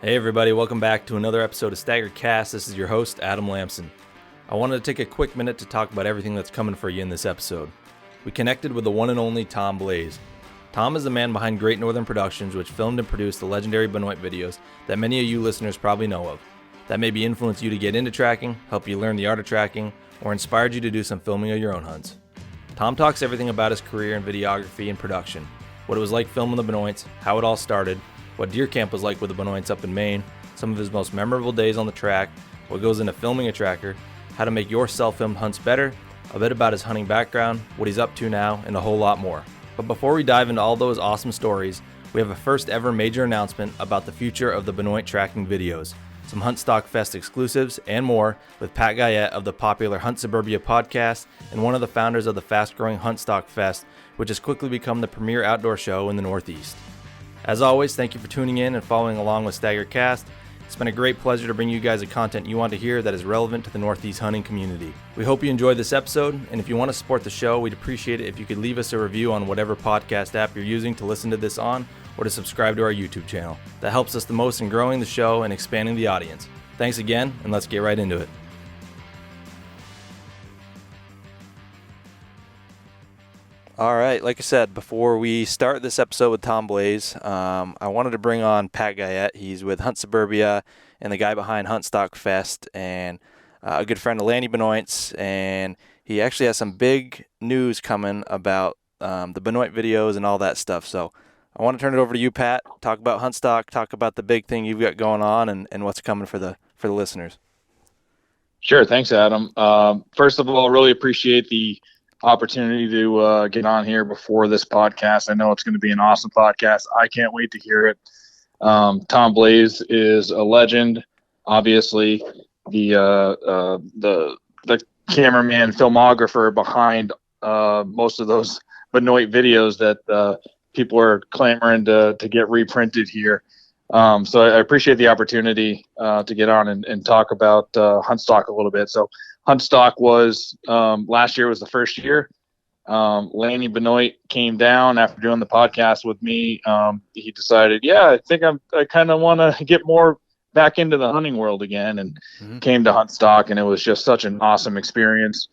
Hey everybody, welcome back to another episode of STAGR Cast. This is your host, Adam Lamson. I wanted to take a quick minute to talk about everything that's coming for you in this episode. We connected with the one and only Tom Blais. Tom is the man behind Great Northern Productions, which filmed and produced the legendary Benoit videos that many of you listeners probably know of. That maybe influenced you to get into tracking, help you learn the art of tracking, or inspired you to do some filming of your own hunts. Tom talks everything about his career in videography and production, what it was like filming the Benoits, how it all started, what deer camp was like with the Benoits up in Maine, some of his most memorable days on the track, what goes into filming a tracker, how to make your self-filmed hunts better, a bit about his hunting background, what he's up to now, and a whole lot more. But before we dive into all those awesome stories, we have a first ever major announcement about the future of the Benoit Tracking videos, some Hunt Stock Fest exclusives, and more with Pat Guyette of the popular Hunt Suburbia podcast and one of the founders of the fast-growing Hunt Stock Fest, which has quickly become the premier outdoor show in the Northeast. As always, thank you for tuning in and following along with STAGR Cast. It's been a great pleasure to bring you guys the content you want to hear that is relevant to the Northeast hunting community. We hope you enjoyed this episode, and if you want to support the show, we'd appreciate it if you could leave us a review on whatever podcast app you're using to listen to this on, or to subscribe to our YouTube channel. That helps us the most in growing the show and expanding the audience. Thanks again, and let's get right into it. All right, like I said, before we start this episode with Tom Blais, I wanted to bring on Pat Guyette. He's with Hunt Suburbia and the guy behind Hunt Stock Fest, and a good friend of Lanny Benoits, and he actually has some big news coming about the Benoit videos and all that stuff. So I want to turn it over to you, Pat. Talk about Hunt Stock, talk about the big thing you've got going on, and what's coming for the listeners. Sure, thanks, Adam. First of all, really appreciate the opportunity to get on here before this podcast. I know it's going to be an awesome podcast. I can't wait to hear it. Tom Blais is a legend, obviously the cameraman, filmographer behind most of those Benoit videos that people are clamoring to get reprinted here. So I appreciate the opportunity to get on and talk about Hunt Stock a little bit. So Hunt Stock was last year was the first year. Lanny Benoit came down after doing the podcast with me. He decided, I think I kind of want to get more back into the hunting world again, and came to Hunt Stock, and it was just such an awesome experience.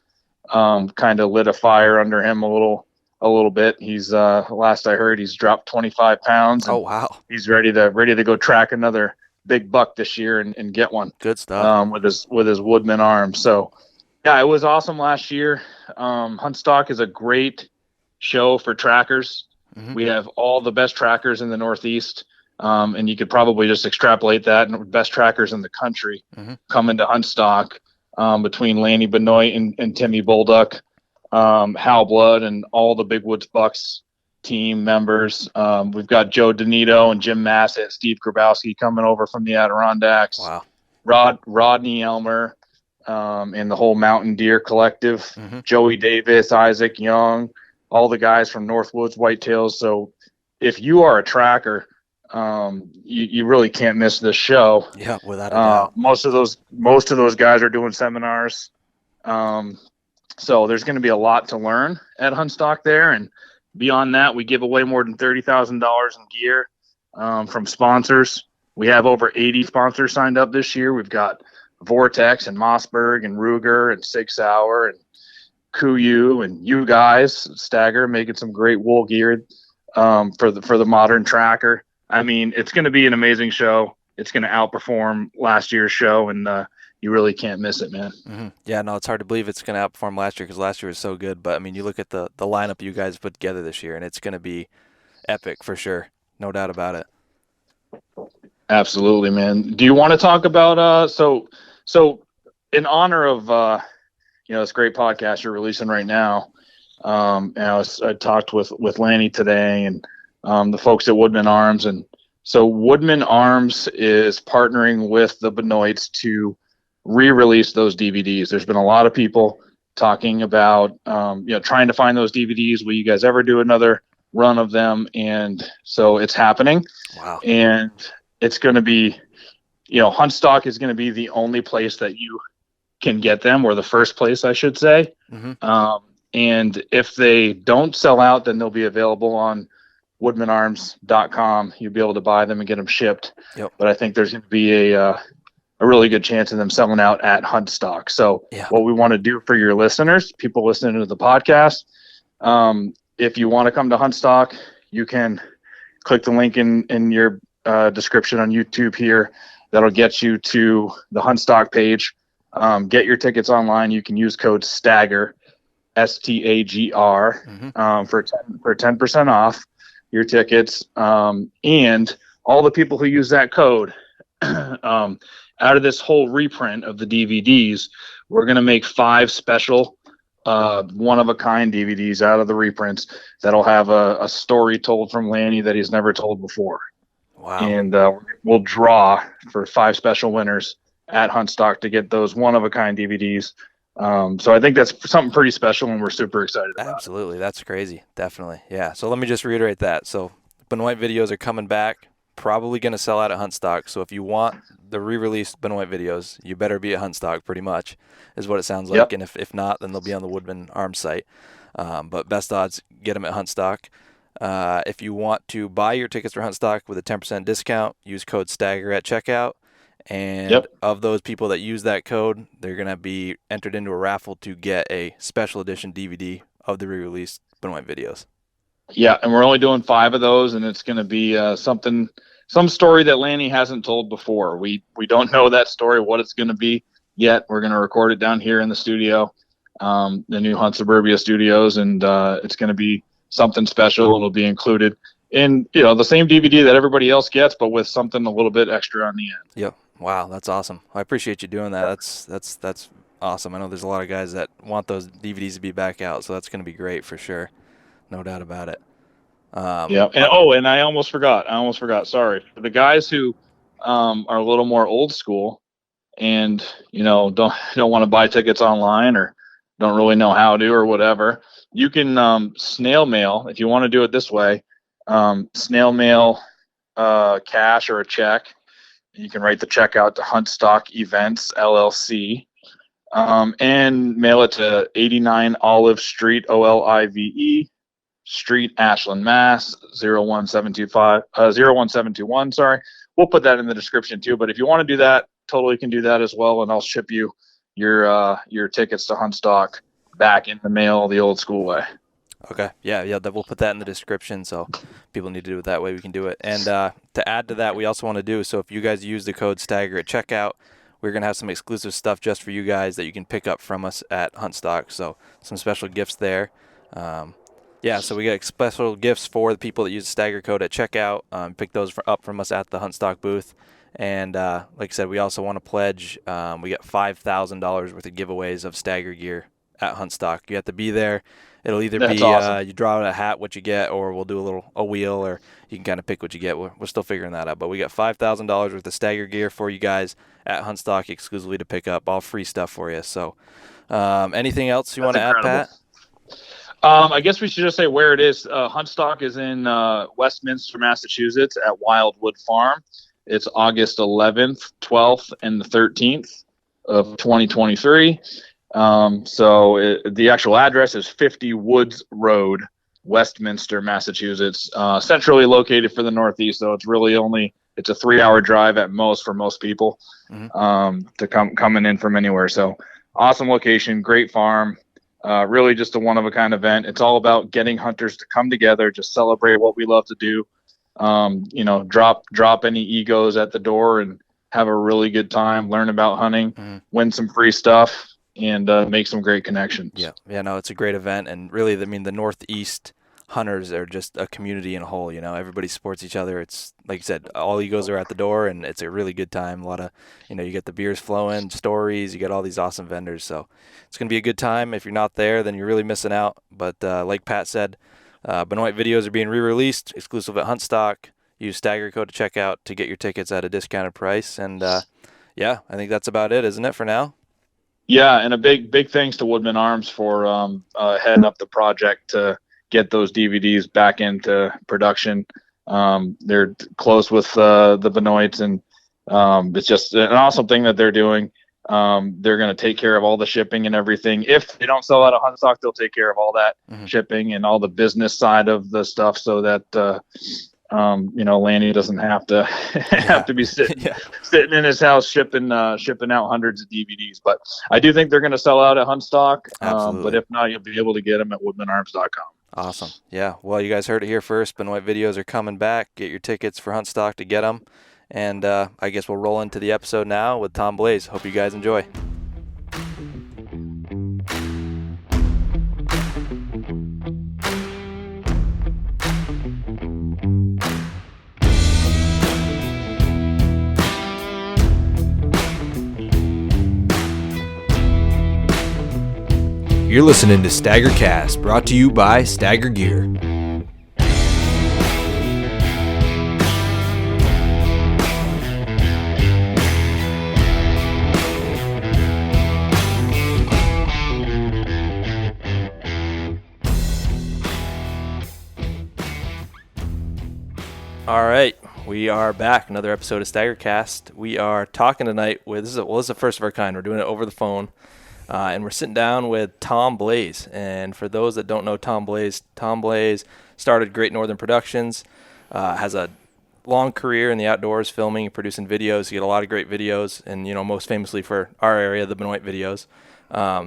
Kind of lit a fire under him a little bit. He's last I heard, he's dropped 25 pounds. Oh wow! He's ready to go track another big buck this year and get one. Good stuff. With his Woodman arm. So yeah, it was awesome last year. Hunt Stock is a great show for trackers. We have all the best trackers in the Northeast, and you could probably just extrapolate that, and best trackers in the country come into Hunt Stock between Lanny Benoit and Timmy Bolduc, Hal Blood, and all the Big Woods Bucks team members. We've got Joe Donito and Jim Massett, Steve Grabowski coming over from the Adirondacks. Wow. Rodney Elmer, and the whole Mountain Deer Collective, Joey Davis, Isaac Young, all the guys from Northwoods Whitetails. So if you are a tracker, you really can't miss this show. Yeah, without a doubt. Most of those guys are doing seminars. So there's going to be a lot to learn at Hunt Stock there. And beyond that, we give away more than $30,000 in gear from sponsors. We have over 80 sponsors signed up this year. We've got Vortex and Mossberg and Ruger and Sig Sauer and Kuiu and you guys, STAGR, making some great wool gear for the modern tracker. I mean, it's going to be an amazing show. It's going to outperform last year's show, and you really can't miss it, man. Yeah, no, it's hard to believe it's going to outperform last year because last year was so good. But, I mean, you look at the lineup you guys put together this year, and it's going to be epic for sure. No doubt about it. Absolutely, man. Do you want to talk about so in honor of this great podcast you're releasing right now, and I talked with Lanny today and the folks at Woodman Arms, and so Woodman Arms is partnering with the Benoits to re-release those DVDs. There's been a lot of people talking about trying to find those DVDs. Will you guys ever do another run of them? And so it's happening. Wow. And it's going to be, Hunt Stock is going to be the only place that you can get them, or the first place, I should say. And if they don't sell out, then they'll be available on woodmanarms.com. You'll be able to buy them and get them shipped. Yep. But I think there's going to be a really good chance of them selling out at Huntstock. So what we want to do for your listeners, people listening to the podcast, if you want to come to Huntstock, you can click the link in your description on YouTube here. That'll get you to the Huntstock page. Get your tickets online. You can use code STAGR, STAGR, for 10% off your tickets. And all the people who use that code, out of this whole reprint of the DVDs, we're going to make 5 special one-of-a-kind DVDs out of the reprints that'll have a story told from Lanny that he's never told before. Wow. And we'll draw for 5 special winners at Huntstock to get those one-of-a-kind DVDs. So I think that's something pretty special, and we're super excited about Absolutely. That's crazy. Definitely. Yeah. So let me just reiterate that. So Benoit videos are coming back, probably going to sell out at Huntstock. So if you want the re-released Benoit videos, you better be at Huntstock, pretty much, is what it sounds like. Yep. And if not, then they'll be on the Woodman Arms site. But best odds, get them at Huntstock. If you want to buy your tickets for Huntstock with a 10% discount, use code STAGR at checkout. And of those people that use that code, they're going to be entered into a raffle to get a special edition DVD of the re-released Benoit videos. Yeah, and we're only doing 5 of those, and it's going to be some story that Lanny hasn't told before. We don't know that story, what it's going to be yet. We're going to record it down here in the studio, the new Hunt Suburbia studios, and it's going to be something special. It'll be included in the same DVD that everybody else gets, but with something a little bit extra on the end. Yep. Wow, that's awesome. I appreciate you doing that. That's awesome. I know there's a lot of guys that want those DVDs to be back out, so that's going to be great for sure. No doubt about it. And I almost forgot. Sorry. For the guys who are a little more old school and don't want to buy tickets online or don't really know how to or whatever, you can snail mail if you want to do it this way. Snail mail cash or a check. You can write the check out to Huntstock Events LLC, and mail it to 89 Olive Street, OLIVE Street, Ashland, Mass. 01721. Sorry, we'll put that in the description too. But if you want to do that, totally can do that as well, and I'll ship you your tickets to Huntstock back in the mail the old school way. Okay. Yeah. We'll put that in the description, so people need to do it that way. We can do it. And to add to that, we also want to do, so if you guys use the code STAGR at checkout, we're going to have some exclusive stuff just for you guys that you can pick up from us at Huntstock. So some special gifts there. So we got special gifts for the people that use the STAGR code at checkout. Pick those up from us at the Huntstock booth. And like I said, we also want to pledge. We got $5,000 worth of giveaways of STAGR gear at Huntstock. You have to be there. It'll either be awesome. You draw out a hat, what you get, or we'll do a wheel, or you can kind of pick what you get. We're still figuring that out. But we got $5,000 worth of STAGR gear for you guys at Huntstock exclusively to pick up. All free stuff for you. So anything else you want to add, Pat? I guess we should just say where it is. Huntstock is in Westminster, Massachusetts at Wildwood Farm. It's August 11th, 12th, and the 13th of 2023. The actual address is 50 Woods Road, Westminster, Massachusetts, centrally located for the Northeast. So it's really it's a 3-hour drive at most for most people, to coming in from anywhere. So awesome location, great farm, really just a one-of-a-kind event. It's all about getting hunters to come together, just celebrate what we love to do. Drop any egos at the door and have a really good time, learn about hunting, win some free stuff, and make some great connections. No, it's a great event. And really, the Northeast hunters are just a community in a whole. Everybody supports each other. It's like you said, all egos are at the door, and it's a really good time. A lot of, you get the beers flowing, stories, you get all these awesome vendors. So it's going to be a good time. If you're not there, then you're really missing out. But like Pat said, Benoit videos are being re-released, exclusive at Huntstock. Use STAGR code to check out to get your tickets at a discounted price. And I think that's about it, isn't it, for now? Yeah, and a big thanks to Woodman Arms for heading up the project to get those DVDs back into production. They're close with the Benoits, and it's just an awesome thing that they're doing. They're going to take care of all the shipping and everything. If they don't sell out of hunt stock, they'll take care of all that shipping and all the business side of the stuff, so that Lanny doesn't have to have to be sitting in his house shipping out hundreds of DVDs. But I do think they're going to sell out at hunt stock. But if not, you'll be able to get them at woodmanarms.com. Awesome. Yeah. Well, you guys heard it here first. Benoit videos are coming back. Get your tickets for hunt stock to get them. And I guess we'll roll into the episode now with Tom Blais. Hope you guys enjoy. You're listening to STAGR Cast, brought to you by STAGR Gear. All right, we are back. Another episode of STAGR Cast. We are talking tonight with this is the first of our kind. We're doing it over the phone. And we're sitting down with Tom Blais. And for those that don't know Tom Blais started Great Northern Productions, has a long career in the outdoors, filming and producing videos. He had a lot of great videos, and most famously for our area, the Benoit videos.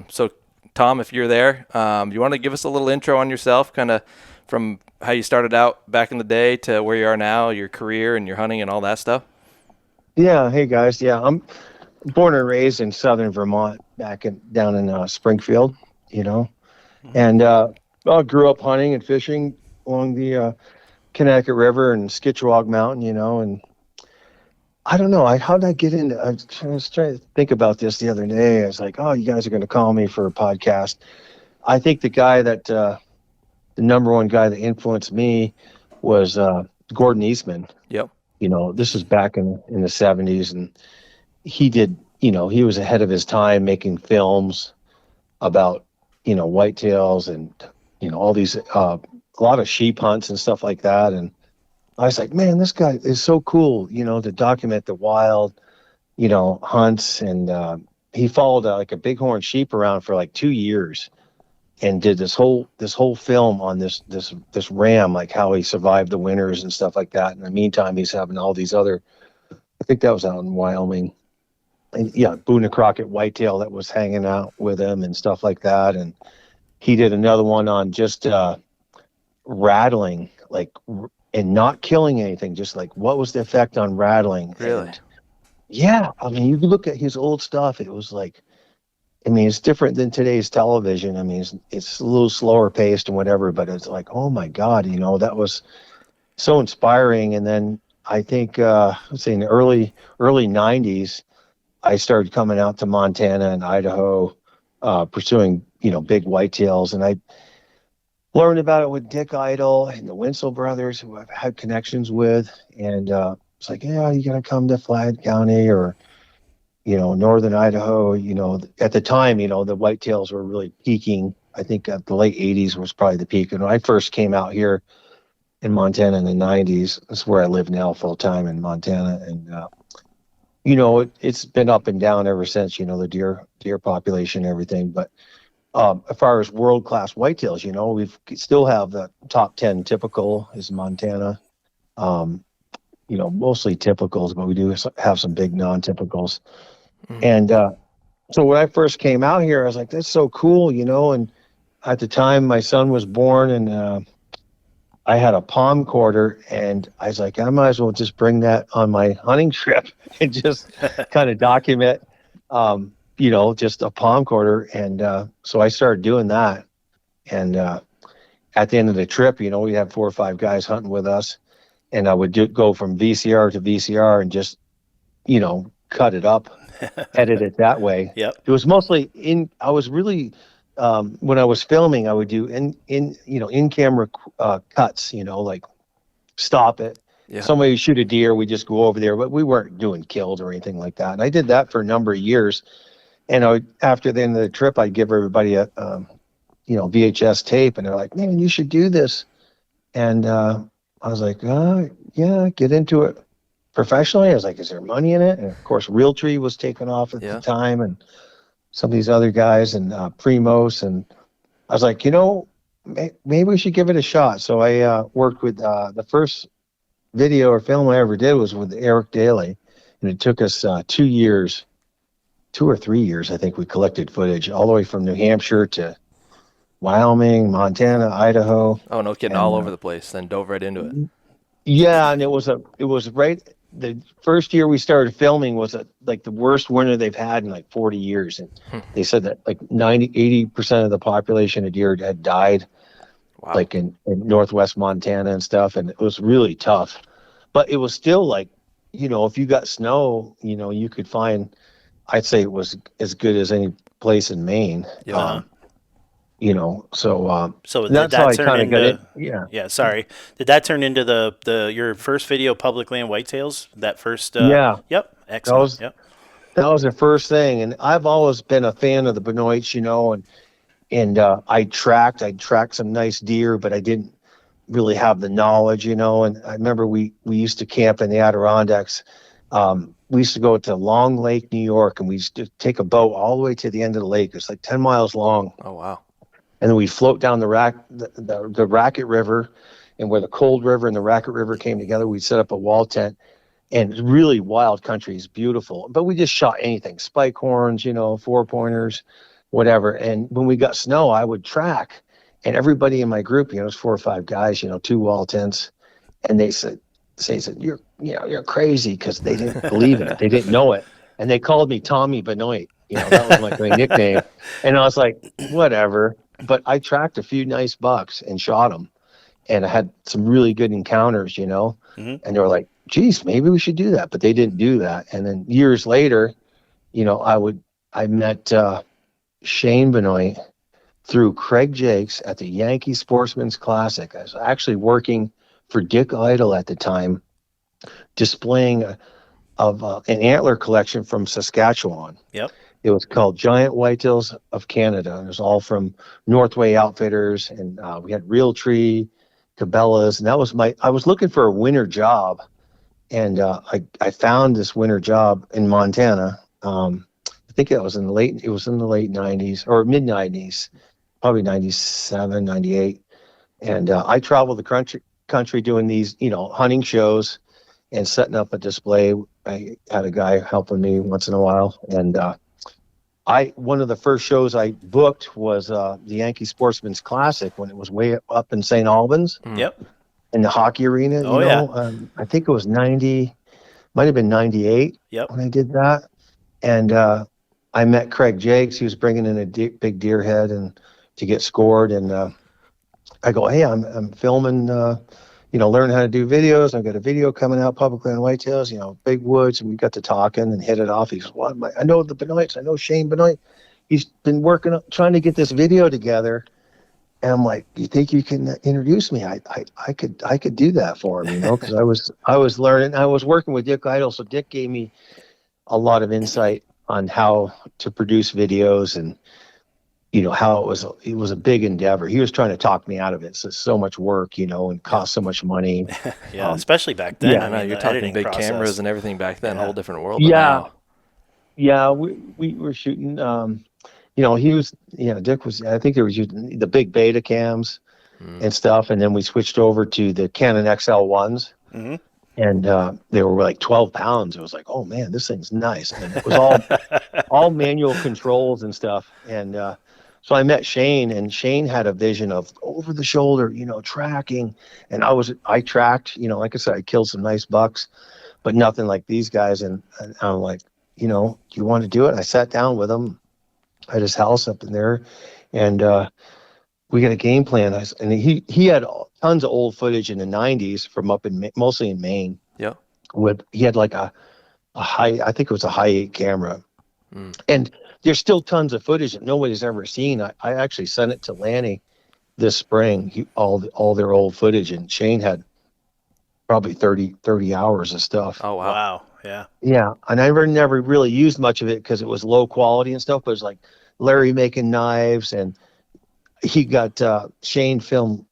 So, Tom, if you're there, you want to give us a little intro on yourself, kind of from how you started out back in the day to where you are now, your career and your hunting and all that stuff? Yeah. Hey, guys. Yeah, I'm born and raised in southern Vermont, down in Springfield, and I grew up hunting and fishing along the Connecticut River and Skitchawag Mountain, and I don't know, how did I get into, I was trying to think about this the other day. I was like, oh, you guys are going to call me for a podcast. I think the number one guy that influenced me was Gordon Eastman. Yep. This was back in the 70s, and he did, he was ahead of his time making films about, whitetails and, all these, a lot of sheep hunts and stuff like that. And I was like, man, this guy is so cool, to document the wild, hunts. And he followed like a bighorn sheep around for like 2 years and did this whole film on this ram, like how he survived the winters and stuff like that. In the meantime, he's having all these other, I think that was out in Wyoming. And Boone and Crockett whitetail that was hanging out with him and stuff like that. And he did another one on just rattling, and not killing anything, just like what was the effect on rattling. Really? And, yeah. I mean, you look at his old stuff, it was like, it's different than today's television. It's a little slower paced and whatever, but it's like, oh my God, that was so inspiring. And then I think, let's say in the early 90s, I started coming out to Montana and Idaho, pursuing, big whitetails. And I learned about it with Dick Idle and the Winslow brothers, who I've had connections with. And it's like, yeah, you got to come to Flathead County or, northern Idaho. At the time, the whitetails were really peaking. I think the late 80s was probably the peak. And when I first came out here in Montana in the 90s, that's where I live now full time in Montana. And, it's been up and down ever since, the deer population and everything. But as far as world-class whitetails, we still have the top 10 typical is Montana. Mostly typicals, but we do have some big non-typicals. And so when I first came out here, I was like, that's so cool, and at the time my son was born, and I had a palm quarter, and I was like, I might as well just bring that on my hunting trip and just kind of document, just a palm quarter. And so I started doing that. And at the end of the trip, we had 4 or 5 guys hunting with us, and I would go from VCR to VCR and just, cut it up, edit it that way. Yep. It was mostly I was really, when I was filming, I would do in camera cuts, like stop it. Yeah. Somebody would shoot a deer, we just go over there, but we weren't doing kills or anything like that. And I did that for a number of years. And after the end of the trip, I'd give everybody a, VHS tape, and they're like, man, you should do this. And I was like, yeah, get into it. professionally. I was like, is there money in it? And of course, Realtree was taken off at the time, and some of these other guys, and Primos. And I was like, maybe we should give it a shot. So I worked with the first video or film I ever did was with Eric Daly, and it took us 2 years, 2 or 3 years, I think. We collected footage all the way from New Hampshire to Wyoming, Montana, Idaho. Oh, no kidding! All over the place. Then dove right into it. Yeah, and it was right. The first year we started filming was like the worst winter they've had in like 40 years, and they said that like 80% of the population of deer had died, like in northwest Montana and stuff, and it was really tough. But it was still like, if you got snow, you could find. I'd say it was as good as any place in Maine. Yeah. So that's did how I that turn kind of got into? it. Yeah. Sorry. Did that turn into the your first video, public land whitetails? That first. Yeah. Yep. Excellent. That was the first thing, and I've always been a fan of the Benoits, and I tracked some nice deer, but I didn't really have the knowledge, And I remember we used to camp in the Adirondacks. We used to go to Long Lake, New York, and we used to take a boat all the way to the end of the lake. It's like 10 miles long. Oh, wow. And then we'd float down the Racket River, and where the Cold River and the Racket River came together, we'd set up a wall tent. And it's really wild country. It's beautiful. But we just shot anything, spike horns, 4-pointers, whatever. And when we got snow, I would track. And everybody in my group, it was 4 or 5 guys, 2 wall tents. And they said, you're crazy, because they didn't believe it. They didn't know it. And they called me Tommy Benoit. That was my nickname. And I was like, whatever. But I tracked a few nice bucks and shot them. And I had some really good encounters, And they were like, geez, maybe we should do that. But they didn't do that. And then years later, I met Shane Benoit through Craig Jakes at the Yankee Sportsman's Classic. I was actually working for Dick Idle at the time, displaying an antler collection from Saskatchewan. Yep. It was called Giant Whitetails of Canada. And it was all from Northway Outfitters, and we had Realtree, Cabela's, and I was looking for a winter job, and I found this winter job in Montana. I think it was in the late 90s or mid 90s, probably 97, 98. And I traveled the country doing these, hunting shows and setting up a display. I had a guy helping me once in a while. And one of the first shows I booked was the Yankee Sportsman's Classic, when it was way up in St. Albans. Yep. In the hockey arena. I think it was 90, might have been 98 when I did that. And I met Craig Jakes. He was bringing in a big deer head and to get scored. And I go, hey, I'm filming, learning how to do videos. I've got a video coming out, public land whitetails, big woods. And we got to talking and hit it off. He goes, well, I know the Benoits. I know Shane Benoit. He's been trying to get this video together. And I'm like, you think you can introduce me? I could do that for him, because I was learning. I was working with Dick Idle, so Dick gave me a lot of insight on how to produce videos, and how it was a big endeavor. He was trying to talk me out of it. So much work, and cost so much money. Especially back then. Yeah, you're talking big cameras and everything back then, whole different world. Yeah, we were shooting. Dick was, I think they were using the big beta cams and stuff. And then we switched over to the Canon XL1s, and they were like 12 pounds. It was like, oh man, this thing's nice. And it was all manual controls and stuff. And so I met Shane, and Shane had a vision of over the shoulder, tracking. And I tracked, like I said, I killed some nice bucks, but nothing like these guys. And I'm like, do you want to do it? I sat down with him at his house up in there, and we got a game plan. And he had tons of old footage in the 90s from up in mostly in Maine. Yeah, he had like a high, I think it was a high 8 camera, and there's still tons of footage that nobody's ever seen. I actually sent it to Lanny this spring, all their old footage, and Shane had probably 30 hours of stuff. Oh wow. Yeah, and I never really used much of it because it was low quality and stuff. But it was like Larry making knives, and he got Shane film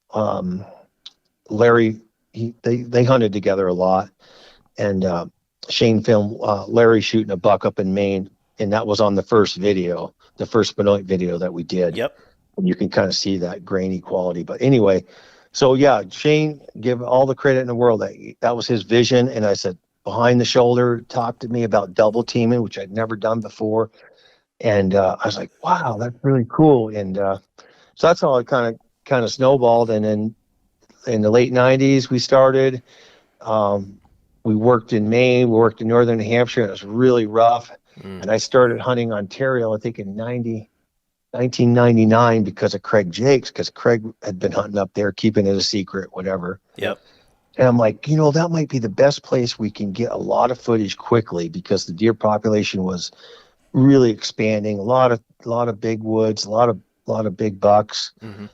Larry. They hunted together a lot, and Shane filmed Larry shooting a buck up in Maine, and that was on the first video, the first Benoit video that we did. Yep. And you can kind of see that grainy quality. But anyway, so yeah, Shane, give all the credit in the world. That was his vision. And I said, behind the shoulder, talked to me about double teaming, which I'd never done before. And I was like, wow, that's really cool. And so that's how it kind of snowballed. And then in the late 90s, we started. We worked in Maine, we worked in northern New Hampshire, and it was really rough. And I started hunting Ontario, I think in 1999 because of Craig Jakes, because Craig had been hunting up there, keeping it a secret, whatever. Yep. And I'm like, that might be the best place we can get a lot of footage quickly, because the deer population was really expanding. A lot of big woods, a lot of big bucks. And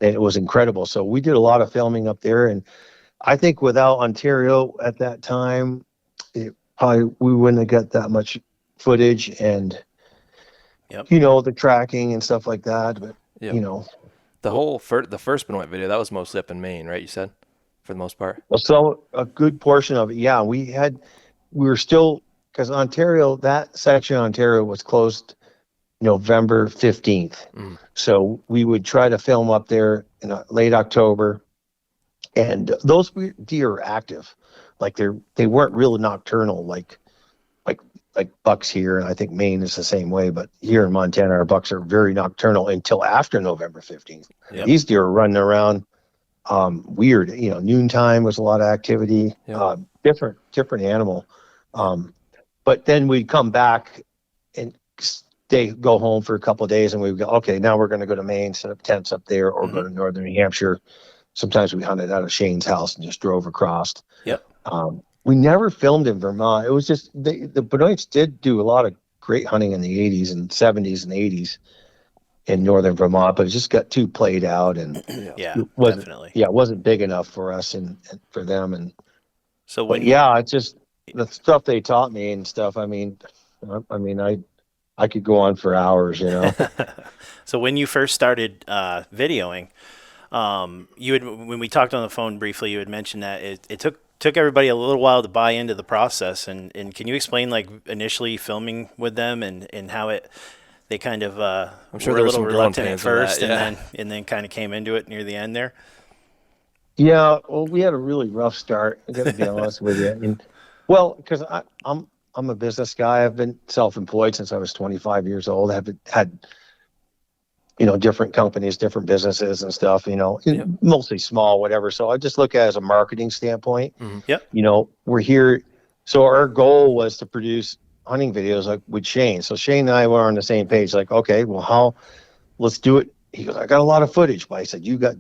it was incredible. So we did a lot of filming up there, and I think without Ontario at that time, we wouldn't have got that much footage and the tracking and stuff like that. But the first Benoit video, that was mostly up in Maine, right? You said, for the most part. So a good portion of it, yeah. We were still, because Ontario, that section of Ontario was closed November 15th. So we would try to film up there in late October, and those deer are active. Like they weren't real nocturnal like bucks here, and I think Maine is the same way. But here in Montana, our bucks are very nocturnal until after November 15th. Yep. These deer are running around weird. Noontime was a lot of activity. Yep. Different animal. But then we'd come back and go home for a couple of days, and we'd go, okay, now we're going to go to Maine, set up tents up there, or go to northern New Hampshire. Sometimes we hunted out of Shane's house and just drove across. Yep. We never filmed in Vermont. It was just the Benoits did do a lot of great hunting in the 80s and 70s and 80s in northern Vermont, but it just got too played out, and definitely. It wasn't big enough for us and for them. And so it's just the stuff they taught me and stuff. I could go on for hours, So when you first started videoing, when we talked on the phone briefly, you had mentioned that it took everybody a little while to buy into the process, and can you explain, like, initially filming with them and how they kind of I'm sure were there a was little some reluctant at growing pains with first, that, and then kind of came into it near the end there? Yeah, well, we had a really rough start, I gotta be honest with you. And because I'm a business guy. I've been self-employed since I was 25 years old. I've had different companies, different businesses and stuff, mostly small, whatever. So I just look at it as a marketing standpoint. Yep. We're here. So our goal was to produce hunting videos like with Shane. So Shane and I were on the same page, like, okay, well, let's do it. He goes, I got a lot of footage, but I said, you got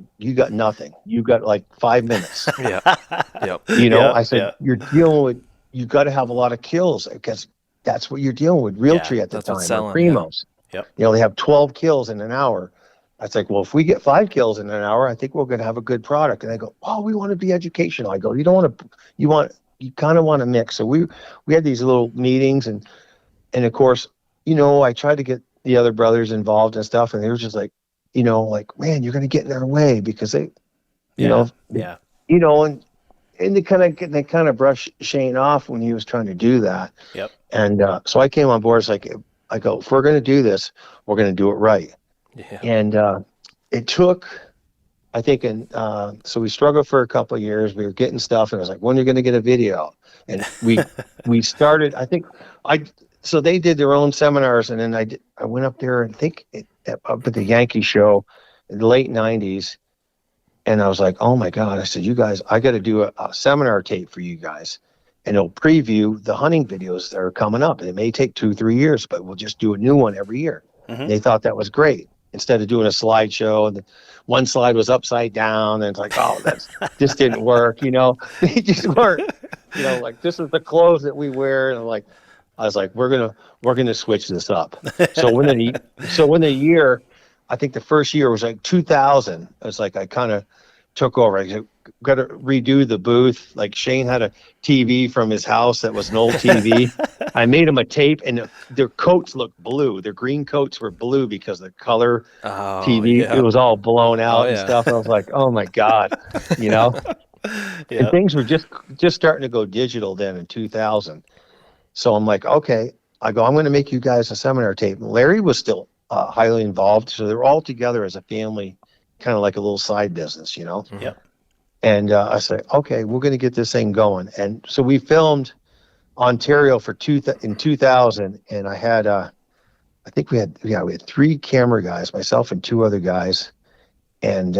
nothing. You got like 5 minutes. Yeah. Yep. I said, you're dealing with, you got to have a lot of kills, because that's what you're dealing with. Realtree at the time, or Primos. Yep. They have 12 kills in an hour. I was like, well, if we get 5 kills in an hour, I think we're going to have a good product. And they go, oh, we want to be educational. I go, you kind of want to mix. So we had these little meetings, and of course, I tried to get the other brothers involved and stuff, and they were just like, man, you're going to get in their way, because they, and they kind of brushed Shane off when he was trying to do that. Yep. And so I came on board. It's like, I go, if we're going to do this, we're going to do it right. Yeah. And it took, I think, so we struggled for a couple of years. We were getting stuff, and I was like, when are you going to get a video? And we started, so they did their own seminars, and then I went up there, and up at the Yankee show in the late 90s. And I was like, oh my God. I said, you guys, I got to do a seminar tape for you guys, and it'll preview the hunting videos that are coming up. And it may take 2-3 years, but we'll just do a new one every year. They thought that was great. Instead of doing a slideshow, and one slide was upside down, and it's like, oh, this didn't work. They just weren't, like, this is the clothes that we wear. And I was like, we're gonna switch this up. So when the year, I think the first year was like 2000. It's like I kind of took over. I got to redo the booth. Like, Shane had a TV from his house that was an old TV. I made him a tape, and their coats looked blue. Their green coats were blue because the color TV, it was all blown out and stuff. And I was like, oh my God, And things were just starting to go digital then in 2000. So I'm like, okay, I'm going to make you guys a seminar tape. And Larry was still highly involved. So they were all together as a family, kind of like a little side business, you know? Yep. And I said, okay, we're going to get this thing going. And so we filmed Ontario in 2000. And I had, I think we had 3 camera guys, myself and 2 other guys. And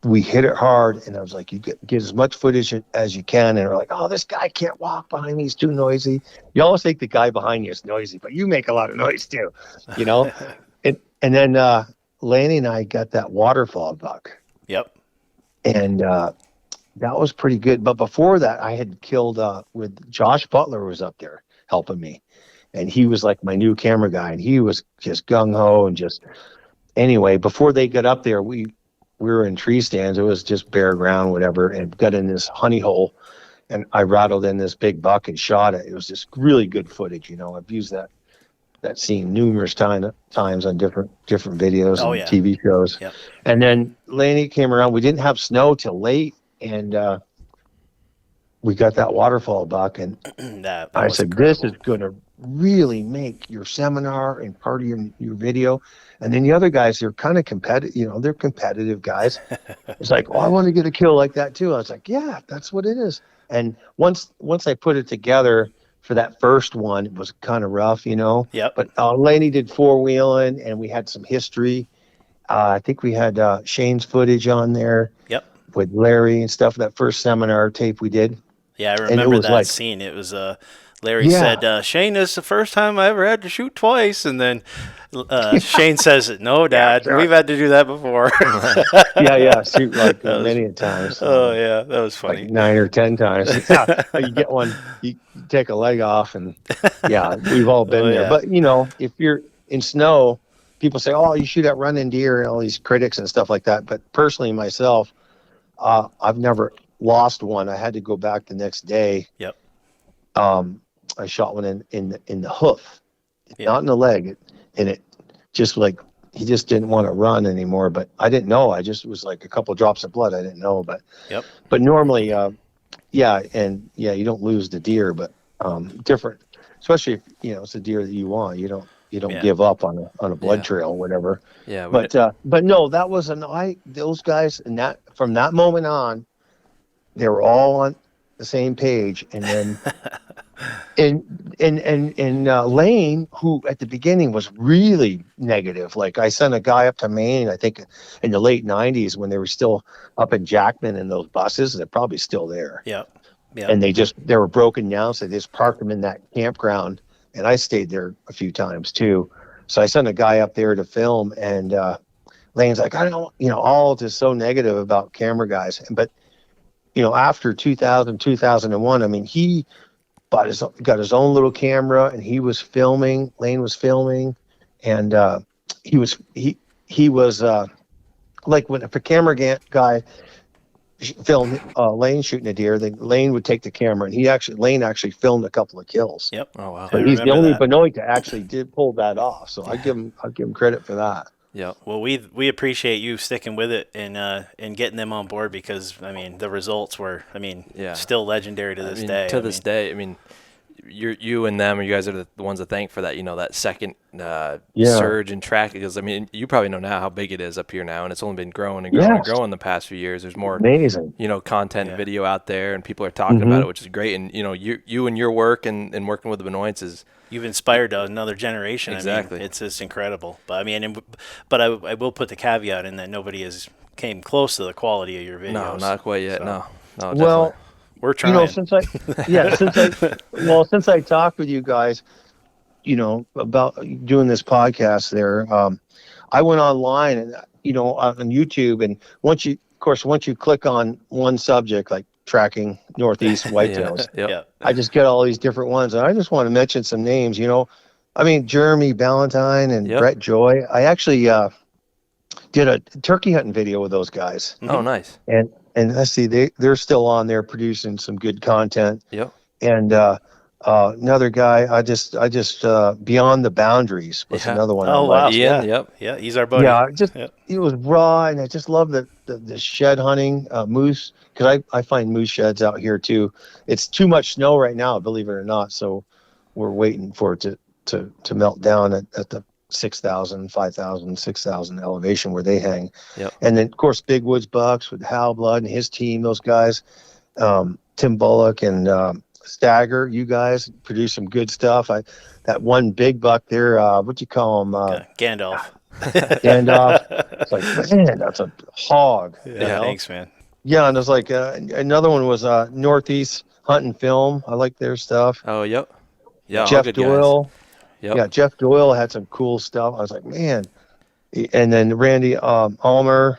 we hit it hard. And I was like, you get as much footage as you can. And we're like, oh, this guy can't walk behind me. He's too noisy. You always think the guy behind you is noisy, but you make a lot of noise too, you know? and then Lanny and I got that waterfall buck. Yep. And that was pretty good. But before that, I had killed with Josh Butler was up there helping me. And he was like my new camera guy. And he was just gung-ho and just, anyway, before they got up there, we were in tree stands. It was just bare ground, whatever, and got in this honey hole. And I rattled in this big buck and shot it. It was just really good footage. You know, I've used that scene numerous times on different videos and TV shows. Yep. And then Laney came around. We didn't have snow till late, and we got that waterfall buck. And that I said, incredible. this is going to really make your seminar and part of your video. And then the other guys, they're kind of competitive, you know, they're competitive guys. It's like, oh, I want to get a kill like that too. I was like, yeah, that's what it is. And once I put it together for that first one, it was kind of rough, you know. Yep. But Laney did 4-wheeling, and we had some history. I think we had Shane's footage on there. Yep. With Larry and stuff. That first seminar tape we did. Yeah, I remember that scene. It was Larry said, Shane, this is the first time I ever had to shoot twice. And then Shane says, no, Dad, we've had to do that before. yeah, shoot like many a times. Oh, yeah, that was funny. Like 9 or 10 times. Yeah, you get one, you take a leg off, and yeah, we've all been there. But, you know, if you're in snow, people say, oh, you shoot at running deer and all these critics and stuff like that. But personally, myself, I've never lost one. I had to go back the next day. Yep. I shot one in the hoof, not in the leg, and it just like he just didn't want to run anymore. But I didn't know. I just was like a couple drops of blood. I didn't know. But normally, you don't lose the deer, but different, especially if you know it's a deer that you want. You don't give up on a blood trail or whatever. Yeah. But no, that was those guys, and that from that moment on, they were all on the same page. And then and Lane, who at the beginning was really negative, like I sent a guy up to Maine, I think in the late 90s when they were still up in Jackman in those buses. They're probably still there. Yep. And they were broken down, so they just parked them in that campground. And I stayed there a few times too. So I sent a guy up there to film, and Lane's like, I don't, you know, all just so negative about camera guys. But, you know, after 2001, I mean, he got his own little camera, and he was filming. Lane was filming, and he was like when if a camera guy filmed Lane shooting a deer, then Lane would take the camera, and Lane actually filmed a couple of kills. Yep. Oh wow. But he's the only Benoit that actually did pull that off. So I'll give him credit for that. Yeah. Well, we appreciate you sticking with it and getting them on board, because I mean the results were still legendary to this day. To this day, I mean, you and them, you guys are the ones to thank for that. You know, that second surge in tracking, because I mean, you probably know now how big it is up here now, and it's only been growing and growing and growing the past few years. There's more amazing, you know, content and video out there, and people are talking about it, which is great. And you know, you and your work and working with the Benoits is. You've inspired another generation. Exactly. I mean, it's just incredible. But I mean, I will put the caviat in that nobody has came close to the quality of your videos. No, not quite yet. So. No, definitely. Well, we're trying. You know, since I talked with you guys, you know, about doing this podcast there, I went online and, you know, on YouTube, and once you click on one subject, like tracking Northeast whitetails, I just get all these different ones. And I just want to mention some names, you know, I mean, Jeremy Ballantyne and Brett Joy. I actually did a turkey hunting video with those guys. Oh, nice. And I see they're still on there producing some good content. Yep. And Another guy, I just Beyond the Boundaries was Yeah. another one. I Oh wow, liked. Ian, yeah, yep. yeah, he's our buddy. Yeah, I just Yeah. it was raw, and I just love the shed hunting, moose, because I find moose sheds out here too. It's too much snow right now, believe it or not, so we're waiting for it to melt down at the 6,000, 5,000, 6,000 elevation where they hang. Yep. And then of course Big Woods Bucks with Hal Blood and his team, those guys, Tim Bullock and STAGR, you guys produce some good stuff. That one big buck there, what you call him? Gandalf. Gandalf. It's like, man, that's a hog. Yeah, thanks, man. Yeah, and there's like another one was Northeast Hunt and Film. I like their stuff. Oh, yep. Yeah, all Jeff good guys. Doyle. Yep. Yeah, Jeff Doyle had some cool stuff. I was like, man. And then Randy Almer.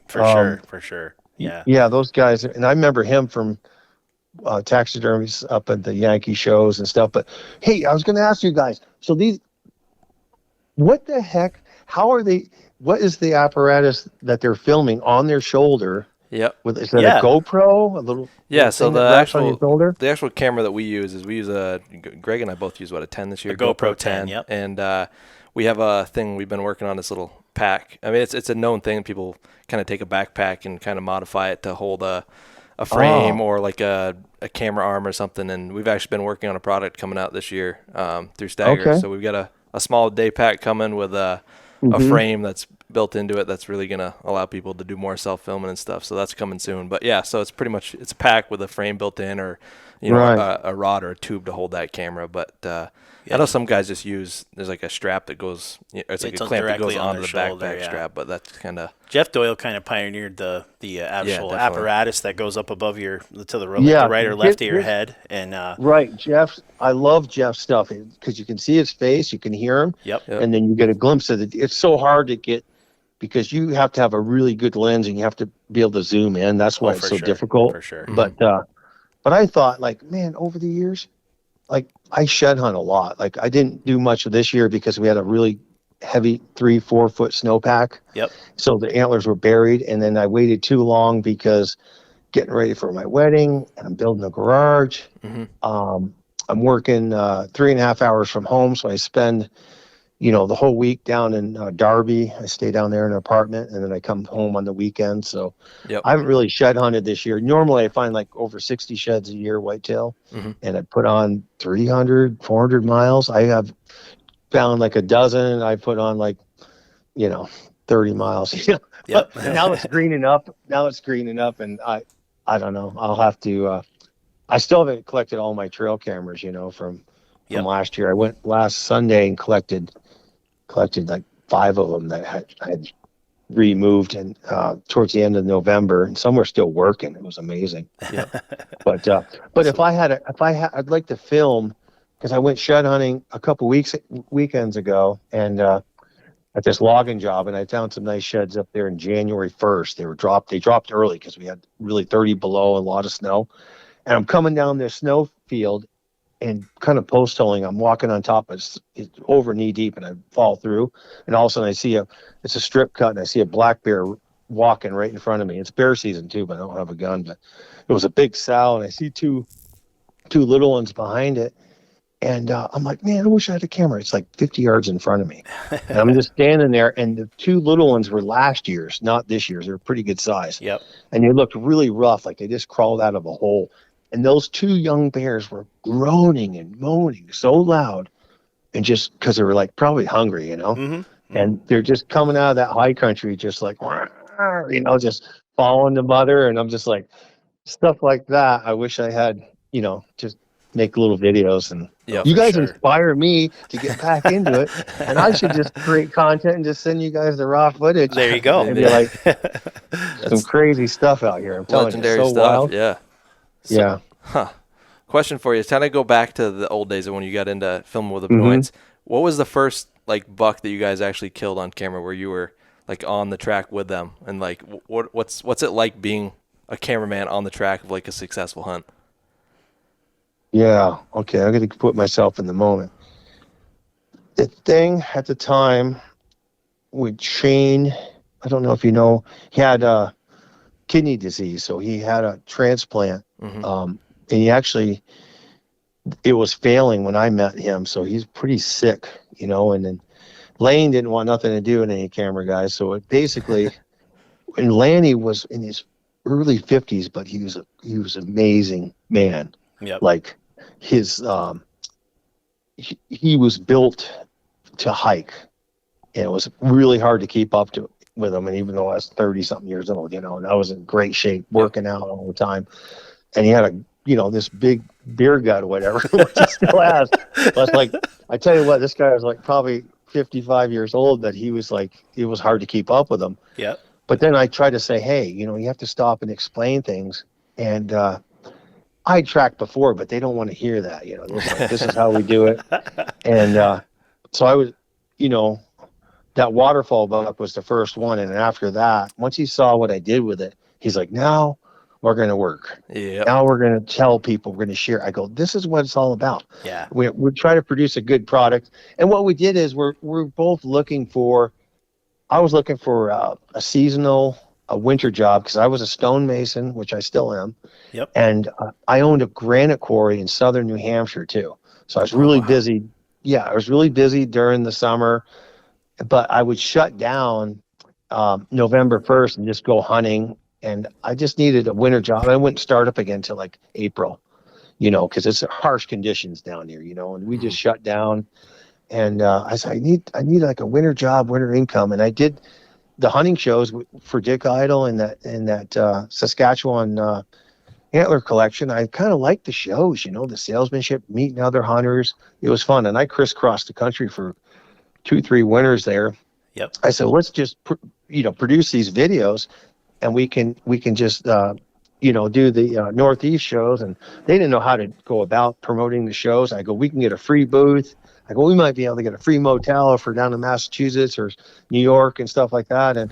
For sure. Yeah. Yeah, those guys. And I remember him from taxidermies up at the Yankee shows and stuff. But hey, I was going to ask you guys. So what the heck? How are they? What is the apparatus that they're filming on their shoulder? Yep. Is that a GoPro? A little. Yeah. So thing the that wraps on your shoulder? actual camera that we use is Greg and I both use a 10 this year. A GoPro 10. Yep. And we have a thing we've been working on, this little pack. I mean, it's a known thing. People kind of take a backpack and kind of modify it to hold a frame or like a camera arm or something. And we've actually been working on a product coming out this year through STAGR. Okay. So we've got a small day pack coming with a frame that's built into it that's really going to allow people to do more self-filming and stuff. So that's coming soon. But yeah, so it's pretty much, it's a pack with a frame built in, or a rod or a tube to hold that camera. But I know some guys just there's like a strap that goes, it's like a clamp that goes onto the backpack strap, but that's kind of. Jeff Doyle kind of pioneered the actual apparatus that goes up above the right or left of your head. And right, Jeff. I love Jeff's stuff because you can see his face, you can hear him, and then you get a glimpse of it. It's so hard to get because you have to have a really good lens and you have to be able to zoom in. That's why it's so difficult. For sure. But I thought, like, man, over the years, like I shed hunt a lot. Like I didn't do much of this year because we had a really heavy 3-4 foot snowpack. Yep. So the antlers were buried, and then I waited too long because getting ready for my wedding and I'm building a garage. I'm working 3.5 hours from home, so I spend the whole week down in Darby. I stay down there in an apartment, and then I come home on the weekend. So I haven't really shed hunted this year. Normally I find like over 60 sheds a year whitetail, and I put on 300, 400 miles. I have found like a dozen. I put on like 30 miles. Yep. Now it's greening up. And I don't know. I'll have to. I still haven't collected all my trail cameras, from last year. I went last Sunday and collected like 5 of them that I had removed, and towards the end of November, and some were still working. It was amazing. Yeah. But if I'd like to film, because I went shed hunting a couple weekends ago, and at this logging job, and I found some nice sheds up there in January 1st. They dropped early because we had really 30 below and a lot of snow. And I'm coming down this snow field and kind of post holing. I'm walking on top. It's over knee deep, and I fall through. And all of a sudden I see it's a strip cut, and I see a black bear walking right in front of me. It's bear season too, but I don't have a gun. But it was a big sow, and I see two little ones behind it. And I'm like, man, I wish I had a camera. It's like 50 yards in front of me. And I'm just standing there, and the 2 little ones were last year's, not this year's. They're pretty good size. Yep. And they looked really rough, like they just crawled out of a hole. And those 2 young bears were groaning and moaning so loud, and just because they were like probably hungry, and they're just coming out of that high country, just like, just following the mother. And I'm just like, stuff like that. I wish I had, just make little videos. And you guys inspire me to get back into it. And I should just create content and just send you guys the raw footage. There you go. And be like, some crazy stuff out here. I'm telling legendary you, so stuff. wild. Yeah. So, Question for you. Kind of go back to the old days of when you got into filming with the Benoits. What was the first buck that you guys actually killed on camera where you were like on the track with them? And like, what's it like being a cameraman on the track of like a successful hunt? Yeah. Okay. I'm going to put myself in the moment. The thing at the time with Shane, I don't know if you know, he had kidney disease. So he had a transplant. And he actually, it was failing when I met him. So he's pretty sick, you know, and then Lane didn't want nothing to do with any camera guys. So it basically, and Lanny was in his early 50s, but he was an amazing man. Yep. Like his, he was built to hike, and it was really hard to keep up with him. And even though I was 30 something years old, you know, and I was in great shape, working out all the time, and he had this big beer gut or whatever, which he still has. But like, I tell you what, this guy was like probably 55 years old, but he was like, it was hard to keep up with him. Yeah. But then I tried to say, hey, you know, you have to stop and explain things. And I tracked before, but they don't want to hear that. You know, this is how we do it. And so I was, you know, that waterfall buck was the first one. And after that, once he saw what I did with it, he's like, now we're going to work. Yeah. Now we're going to tell people, we're going to share. I go, this is what it's all about. Yeah. We're trying to produce a good product. And what we did is we're both looking for, I was looking for a winter job, because I was a stonemason, which I still am. Yep. And I owned a granite quarry in southern New Hampshire too. So I was really busy. Yeah, I was really busy during the summer, but I would shut down November 1st and just go hunting. And I just needed a winter job. I wouldn't start up again till like April, you know, because it's harsh conditions down here, you know, and we just shut down. And I said, I need like a winter job, winter income. And I did the hunting shows for Dick Idle and that Saskatchewan antler collection. I kind of liked the shows, you know, the salesmanship, meeting other hunters. It was fun. And I crisscrossed the country for 2-3 winters there. Yep. I said, let's just, produce these videos, and we can just, do the Northeast shows. And they didn't know how to go about promoting the shows. I go, we can get a free booth. I go, we might be able to get a free motel if we're down in Massachusetts or New York and stuff like that. And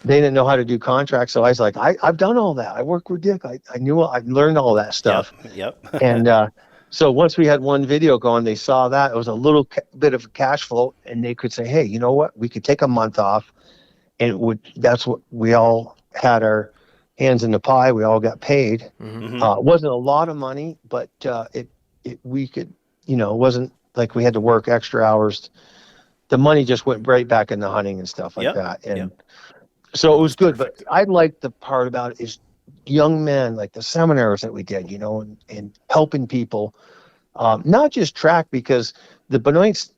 they didn't know how to do contracts. So I was like, I've done all that. I worked with Dick. I learned all that stuff. Yep. And so once we had one video going, they saw that. It was a little bit of cash flow, and they could say, hey, you know what? We could take a month off. And that's what we all had our hands in the pie. We all got paid. Mm-hmm. It wasn't a lot of money, but we could, it wasn't like we had to work extra hours. The money just went right back into hunting and stuff like that. And so it was good. But I liked the part about it is young men, like the seminars that we did, and helping people, not just track, because the Benoits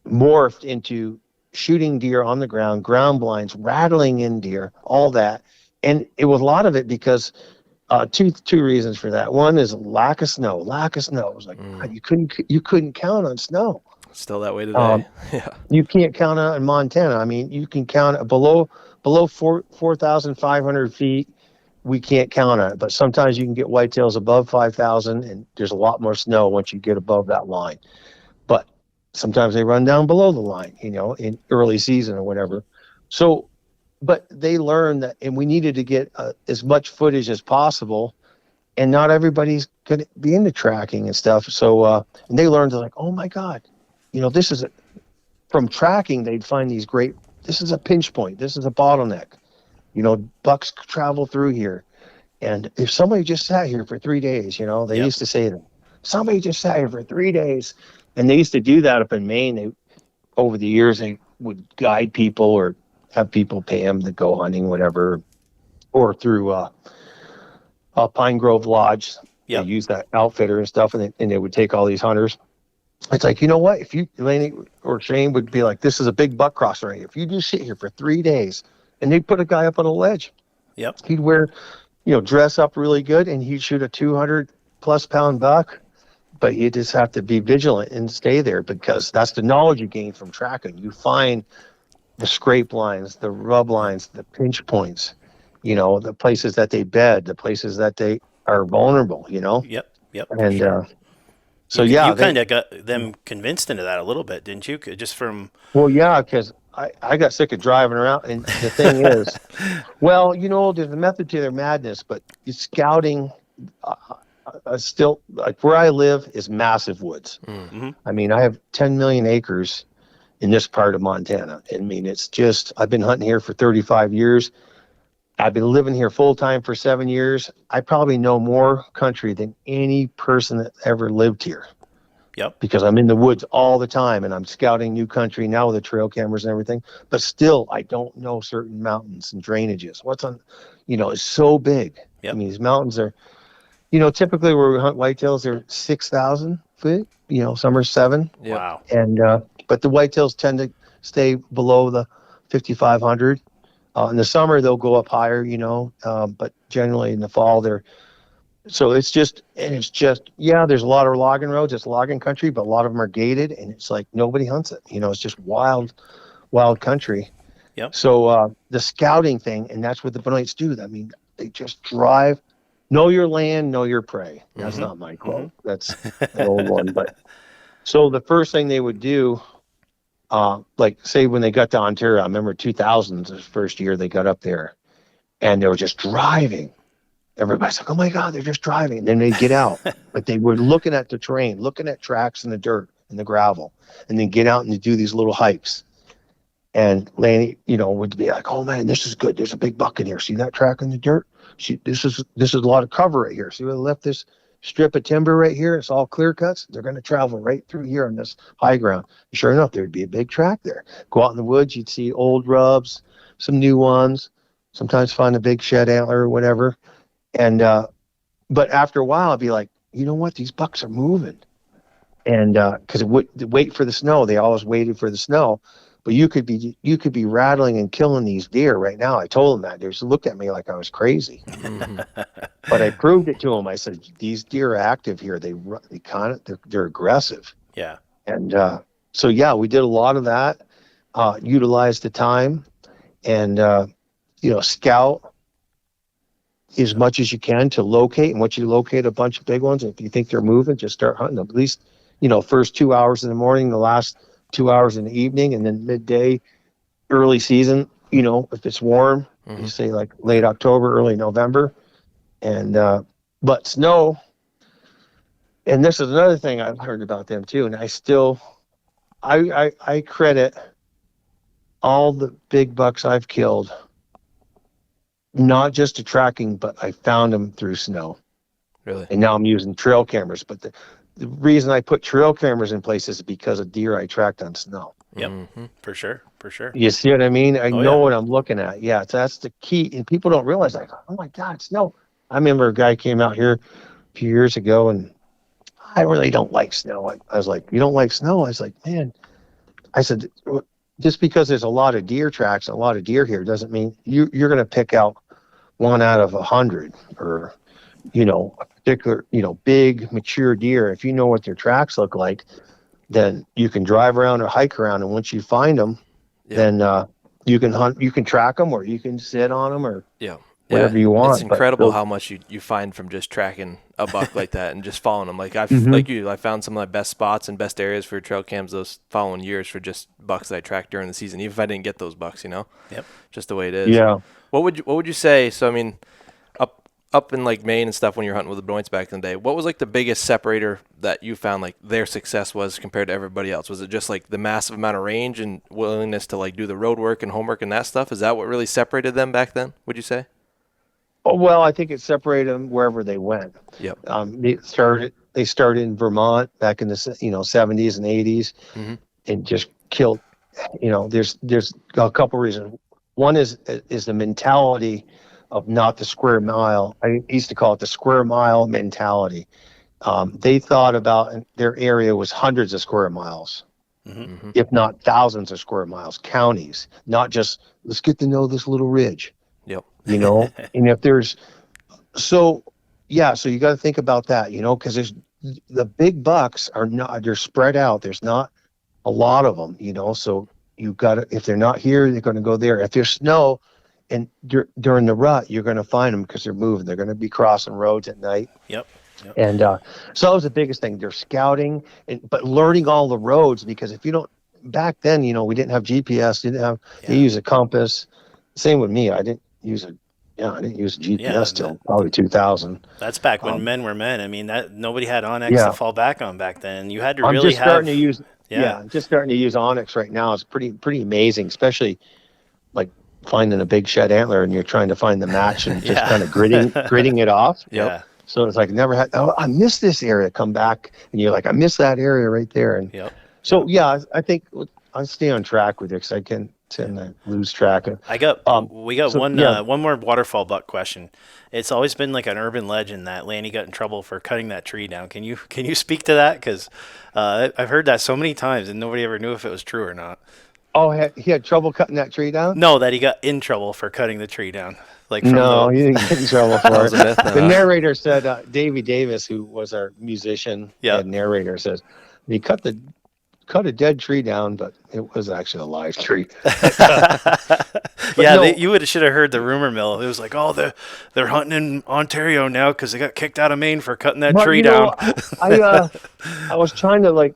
morphed into shooting deer on the ground blinds, rattling in deer, all that. And it was a lot of it because two reasons for that. One is lack of snow. It was like you couldn't count on snow. Still that way today. Yeah. You can't count on in Montana. I mean, you can count below 4,500 feet. We can't count on it, but sometimes you can get whitetails above 5,000, and there's a lot more snow once you get above that line. But sometimes they run down below the line, in early season or whatever. So, but they learned that, and we needed to get as much footage as possible, and not everybody's going to be into tracking and stuff. So, and they learned, like, oh my God, this is from tracking, they'd find these great, this is a pinch point. This is a bottleneck. Bucks travel through here. And if somebody just sat here for 3 days, they used to say that somebody just sat here for 3 days. And they used to do that up in Maine. Over the years, they would guide people or have people pay them to go hunting, whatever, or through Pine Grove Lodge. They use that outfitter and stuff, and they would take all these hunters. It's like, you know what? If you, Laney or Shane would be like, this is a big buck crosser right here. If you do sit here for 3 days, and they'd put a guy up on a ledge. Yep. He'd wear, dress up really good, and he'd shoot a 200+ pound buck. But you just have to be vigilant and stay there, because that's the knowledge you gain from tracking. You find the scrape lines, the rub lines, the pinch points, the places that they bed, the places that they are vulnerable, Yep. And so, you yeah. kind of got them convinced into that a little bit, didn't you? Just from... Well, yeah, because I got sick of driving around. And the thing is, well, there's a method to their madness, but scouting... still, like where I live is massive woods. Mm-hmm. I mean, I have 10 million acres in this part of Montana. I mean, it's just, I've been hunting here for 35 years. I've been living here full time for 7 years. I probably know more country than any person that ever lived here. Yep. Because I'm in the woods all the time and I'm scouting new country now with the trail cameras and everything. But still, I don't know certain mountains and drainages. What's on, it's so big. Yep. I mean, these mountains are, typically where we hunt whitetails, they're 6,000 feet. Some are 7. Yep. Wow. And but the whitetails tend to stay below the 5,500. In the summer, they'll go up higher, but generally in the fall, there's a lot of logging roads. It's logging country, but a lot of them are gated, and it's like nobody hunts it. It's just wild country. Yep. So the scouting thing, and that's what the Benoits do. I mean, they just drive, know your land, know your prey. That's not my quote. That's an old one. But so the first thing they would do, like say when they got to Ontario, I remember 2000, the first year they got up there, and they were just driving. Everybody's like, oh my God, they're just driving. And then they'd get out. But they were looking at the terrain, looking at tracks in the dirt and the gravel, and then get out and do these little hikes. And Lanny, would be like, oh man, this is good. There's a big buck in here. See that track in the dirt? This is a lot of cover right here. See where they left this strip of timber right here? It's all clear cuts. They're going to travel right through here on this high ground. And sure enough, there'd be a big track there. Go out in the woods, you'd see old rubs, some new ones, sometimes find a big shed antler or whatever. And but after a while, I'd be like, you know what? These bucks are moving. And because wait for the snow, they always waited for the snow. But you could be rattling and killing these deer right now. I told them that. They just looked at me like I was crazy. But I proved it to them. I said, these deer are active here. They're aggressive. Yeah. And so yeah, we did a lot of that. Utilized the time, and scout as much as you can to locate. And once you locate a bunch of big ones, if you think they're moving, just start hunting them. At least, first 2 hours in the morning, the last 2 hours in the evening, and then midday, early season, if it's warm, you say like late October, early November. And, but snow, and this is another thing I've heard about them too. And I credit all the big bucks I've killed, not just to tracking, but I found them through snow. Really? And now I'm using trail cameras. But the reason I put trail cameras in place is because of deer I tracked on snow. Yep. For sure. You see what I mean? I know yeah. what I'm looking at. Yeah, so that's the key. And people don't realize, like, oh my God, snow. I remember a guy came out here a few years ago, and I really don't like snow. I was like, you don't like snow? I was like, man. I said, just because there's a lot of deer tracks and a lot of deer here doesn't mean you're going to pick out 1 out of 100 or, a particular, big mature deer. If you know what their tracks look like, then you can drive around or hike around. And once you find them, then you can hunt, you can track them, or you can sit on them, or whatever you want. It's incredible how much you find from just tracking a buck like that and just following them. Like I found some of my best spots and best areas for trail cams those following years for just bucks that I tracked during the season, even if I didn't get those bucks, just the way it is. Yeah. What would you say? So I mean, up in like Maine and stuff, when you're hunting with the Benoits back in the day, what was like the biggest separator that you found like their success was compared to everybody else? Was it just like the massive amount of range and willingness to like do the road work and homework and that stuff? Is that what really separated them back then, would you say? Oh, well, I think it separated them wherever they went. Yep. They started in Vermont back in the 70s and 80s, and just killed. There's a couple reasons. One is the mentality of not the square mile. I used to call it the square mile mentality. They thought about their area was hundreds of square miles, if not thousands of square miles, counties, not just let's get to know this little ridge. Yep. And if there's, so you got to think about that, because there's the big bucks they're spread out. There's not a lot of them, so you got to, if they're not here, they're going to go there. If there's snow and during the rut, you're going to find them because they're moving. They're going to be crossing roads at night. Yep. And so that was the biggest thing. They're scouting, but learning all the roads, because if you don't, back then, we didn't have GPS, they use a compass. Same with me. I didn't use GPS till probably 2000. That's back when men were men. I mean, that nobody had Onyx to fall back on back then. You had to really starting to use. I'm just starting to use Onyx right now. It's pretty amazing, especially like finding a big shed antler and you're trying to find the match and just kind of gritting it off. Yeah. So it's like never had. Oh, I missed this area. Come back and you're like, I missed that area right there. And so I think I stay on track with it because I can tend to lose track. We got one more waterfall buck question. It's always been like an urban legend that Lanny got in trouble for cutting that tree down. Can you speak to that? Because I've heard that so many times and nobody ever knew if it was true or not. Oh, he had trouble cutting that tree down? No, that he got in trouble for cutting the tree down. He didn't get in trouble for it. Myth, the narrator said, Davey Davis, who was our musician and narrator, says he cut a dead tree down, but it was actually a live tree. You should have heard the rumor mill. It was like, they're hunting in Ontario now because they got kicked out of Maine for cutting that tree down. I was trying to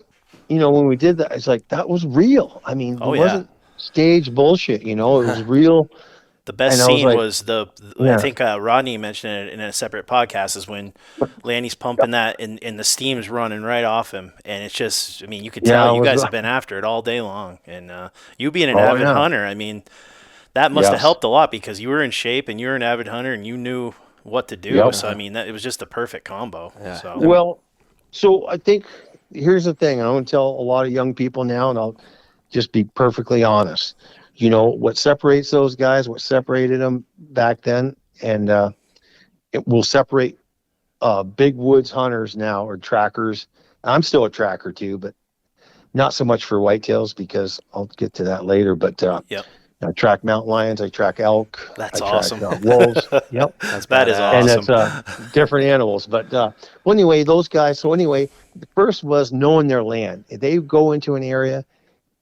when we did that, it's like that was real. I mean, it wasn't stage bullshit. It was real. The best scene was I think Rodney mentioned it in a separate podcast, is when Lanny's pumping that and the steam's running right off him. And it's just, I mean, you could tell you guys have been after it all day long. And you being an avid hunter, I mean, that must have helped a lot because you were in shape and you were an avid hunter and you knew what to do. Yep. So, I mean, it was just a perfect combo. Yeah. So I think here's the thing. I want to tell a lot of young people now, and I'll just be perfectly honest. What separates those guys, what separated them back then, and it will separate big woods hunters now, or trackers. I'm still a tracker too, but not so much for whitetails because I'll get to that later. But I track mountain lions, I track elk. That's awesome. Wolves. Yep. That is awesome. And it's different animals. But anyway, those guys. So anyway, the first was knowing their land. They go into an area,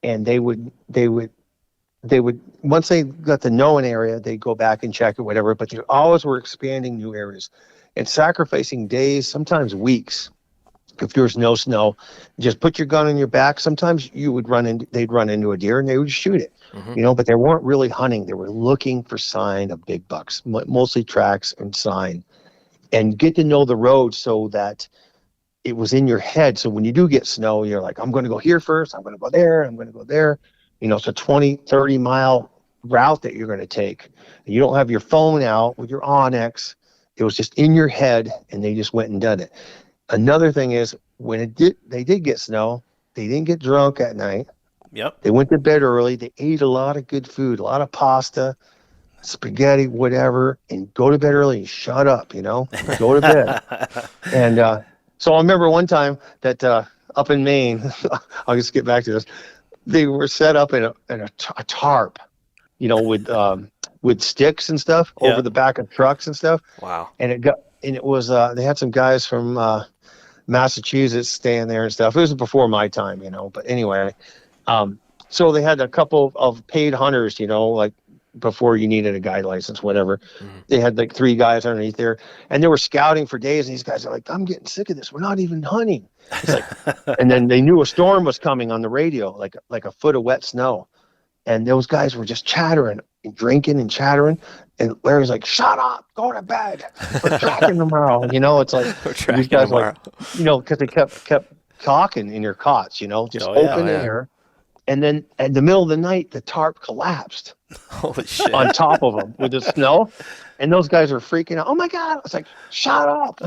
and they would once they got to know an area, they'd go back and check it, whatever. But they always were expanding new areas and sacrificing days, sometimes weeks. If there was no snow, just put your gun on your back. Sometimes they'd run into a deer and they would shoot it, but they weren't really hunting. They were looking for sign of big bucks, mostly tracks and sign, and get to know the road so that it was in your head. So when you do get snow, you're like, I'm going to go here first. I'm going to go there. I'm going to go there. It's a 20, 30-mile route that you're going to take. And you don't have your phone out with your Onyx. It was just in your head, and they just went and did it. Another thing is, when they did get snow, they didn't get drunk at night. Yep. They went to bed early. They ate a lot of good food, a lot of pasta, spaghetti, whatever, and go to bed early and shut up, go to bed. And so I remember one time that up in Maine, I'll just get back to this, they were set up in a tarp, with sticks and stuff over the back of trucks and stuff. Wow. And it was they had some guys from Massachusetts staying there and stuff. It was before my time, but anyway, so they had a couple of paid hunters, like before you needed a guide license, whatever. They had like 3 guys underneath there, and they were scouting for days, and these guys are like, I'm getting sick of this. We're not even hunting. It's like, and then they knew a storm was coming on the radio, like a foot of wet snow. And those guys were just chattering and drinking and chattering. And Larry's like, shut up, go to bed. We're tracking tomorrow. It's like, these guys like, because they kept talking in your cots, just open air. And then at the middle of the night, the tarp collapsed. Holy shit. On top of them with the snow. And those guys are freaking out. Oh my God. I was like, shut up.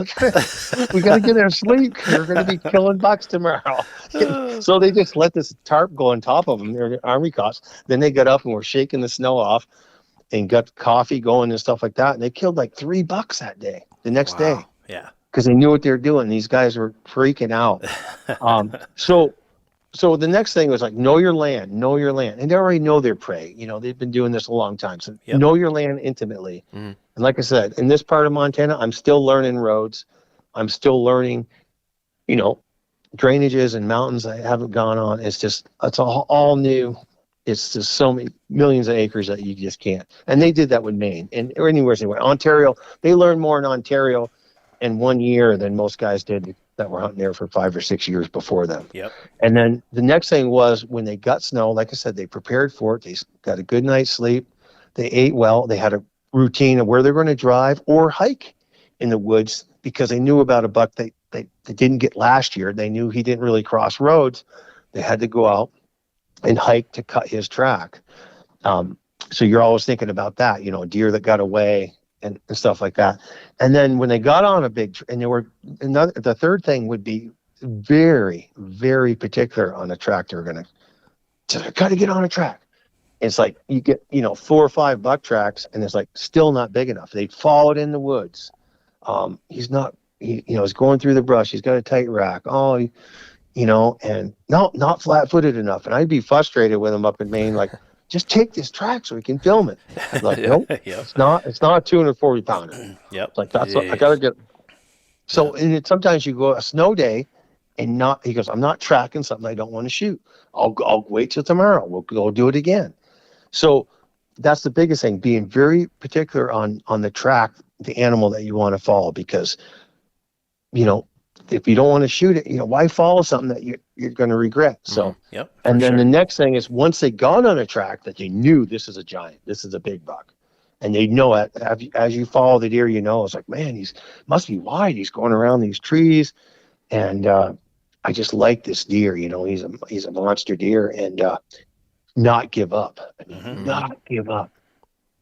We got to get our sleep. We're going to be killing bucks tomorrow. So they just let this tarp go on top of them. They're army cots. Then they got up and were shaking the snow off and got coffee going and stuff like that. And they killed like 3 bucks that day, the next day. Yeah. Because they knew what they were doing. These guys were freaking out. So the next thing was like, know your land. And they already know their prey. They've been doing this a long time. So know your land intimately. And like I said, in this part of Montana, I'm still learning roads. I'm still learning, drainages and mountains I haven't gone on. It's all new. It's just so many millions of acres that you just can't. And they did that with Maine and anywhere they went. Ontario, they learned more in Ontario in 1 year than most guys did that were hunting there for 5 or 6 years before them. Yep. And then the next thing was when they got snow, like I said, they prepared for it. They got a good night's sleep. They ate well. They had a routine of where they're going to drive or hike in the woods because they knew about a buck they didn't get last year. They knew he didn't really cross roads. They had to go out and hike to cut his track. So you're always thinking about that, deer that got away and stuff like that. And then when they got on a and the third thing would be very, very particular on a track. They're going to got to get on a track. It's like you get, 4 or 5 buck tracks and it's like still not big enough. They followed in the woods. He's going through the brush. He's got a tight rack. And not flat footed enough. And I'd be frustrated with him up in Maine, like, just take this track so we can film it. Like, nope, it's not a 240 pounder. Yep. It's like, that's what I got to get. So, and sometimes you go a snow day and he goes, I'm not tracking something I don't want to shoot. I'll wait till tomorrow. We'll go do it again. So that's the biggest thing, being very particular on the track, the animal that you want to follow, because, if you don't want to shoot it, why follow something that you're going to regret? So, and then the next thing is, once they got on a track that they knew this is a giant, this is a big buck, and they know it as you follow the deer, it's like, man, he's must be wide. He's going around these trees, and I just like this deer. He's a monster deer, and not give up. Not give up.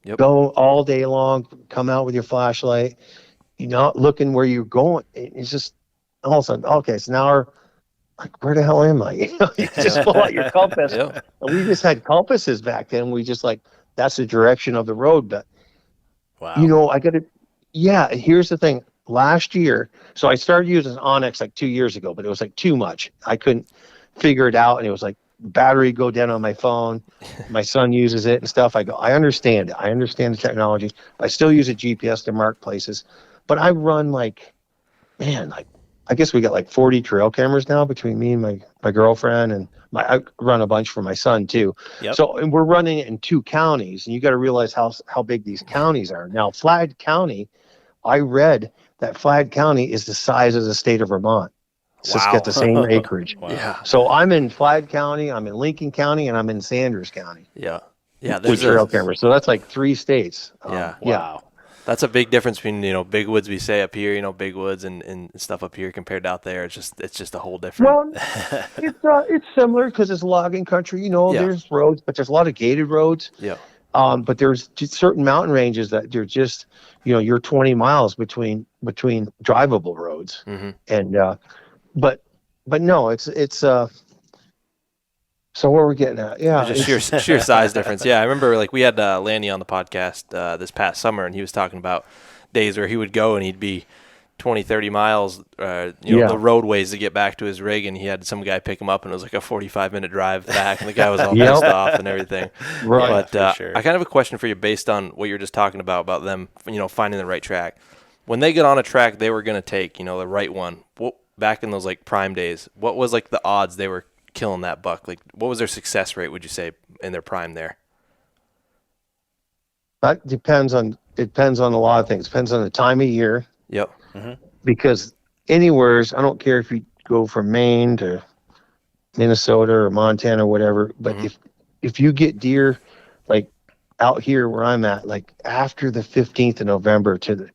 Yep. Go all day long. Come out with your flashlight. You're not looking where you're going. It's just all of a sudden, okay, so now we're like, where the hell am I? You just pull out your compass. Yeah. And we just had compasses back then. We just like, that's the direction of the road. But, wow. Here's the thing. Last year, so I started using Onyx like 2 years ago, but it was like too much. I couldn't figure it out. And it was like, battery go down on my phone. My son uses it and stuff. I go, I understand it. I understand the technology. I still use a GPS to mark places. But I run I guess we got like 40 trail cameras now between me and my girlfriend, and I run a bunch for my son too. Yep. So, and we're running it in 2 counties, and you got to realize how big these counties are. Now, Flag County, I read that Flag County is the size of the state of Vermont. It's just got the same acreage. Wow. Yeah. So I'm in Flag County, I'm in Lincoln County, and I'm in Sanders County. Yeah. Yeah. With trail cameras. So that's like 3 states. Yeah. Wow. That's a big difference between, big woods we say up here, big woods and stuff up here compared to out there. It's just a whole different. Well, it's similar because it's logging country, there's roads, but there's a lot of gated roads. Yeah. But there's just certain mountain ranges that they're just, you're 20 miles between drivable roads. Mm-hmm. And, but no, it's so where we're getting at, just sheer size difference. Yeah, I remember we had Lanny on the podcast this past summer, and he was talking about days where he would go and he'd be 20, 30 miles, the roadways to get back to his rig, and he had some guy pick him up, and it was like a 45-minute drive back, and the guy was all pissed off and everything. Right. But sure. I kind of have a question for you based on what you're just talking about them, finding the right track. When they get on a track they were going to take, the right one, back in those prime days, what was the odds they were killing that buck? What was their success rate, would you say, in their prime there? That depends on a lot of things. Depends on the time of year. Yep. Mm-hmm. Because anywheres, I don't care if you go from Maine to Minnesota or Montana or whatever, but if you get deer out here where I'm at, after the 15th of November to the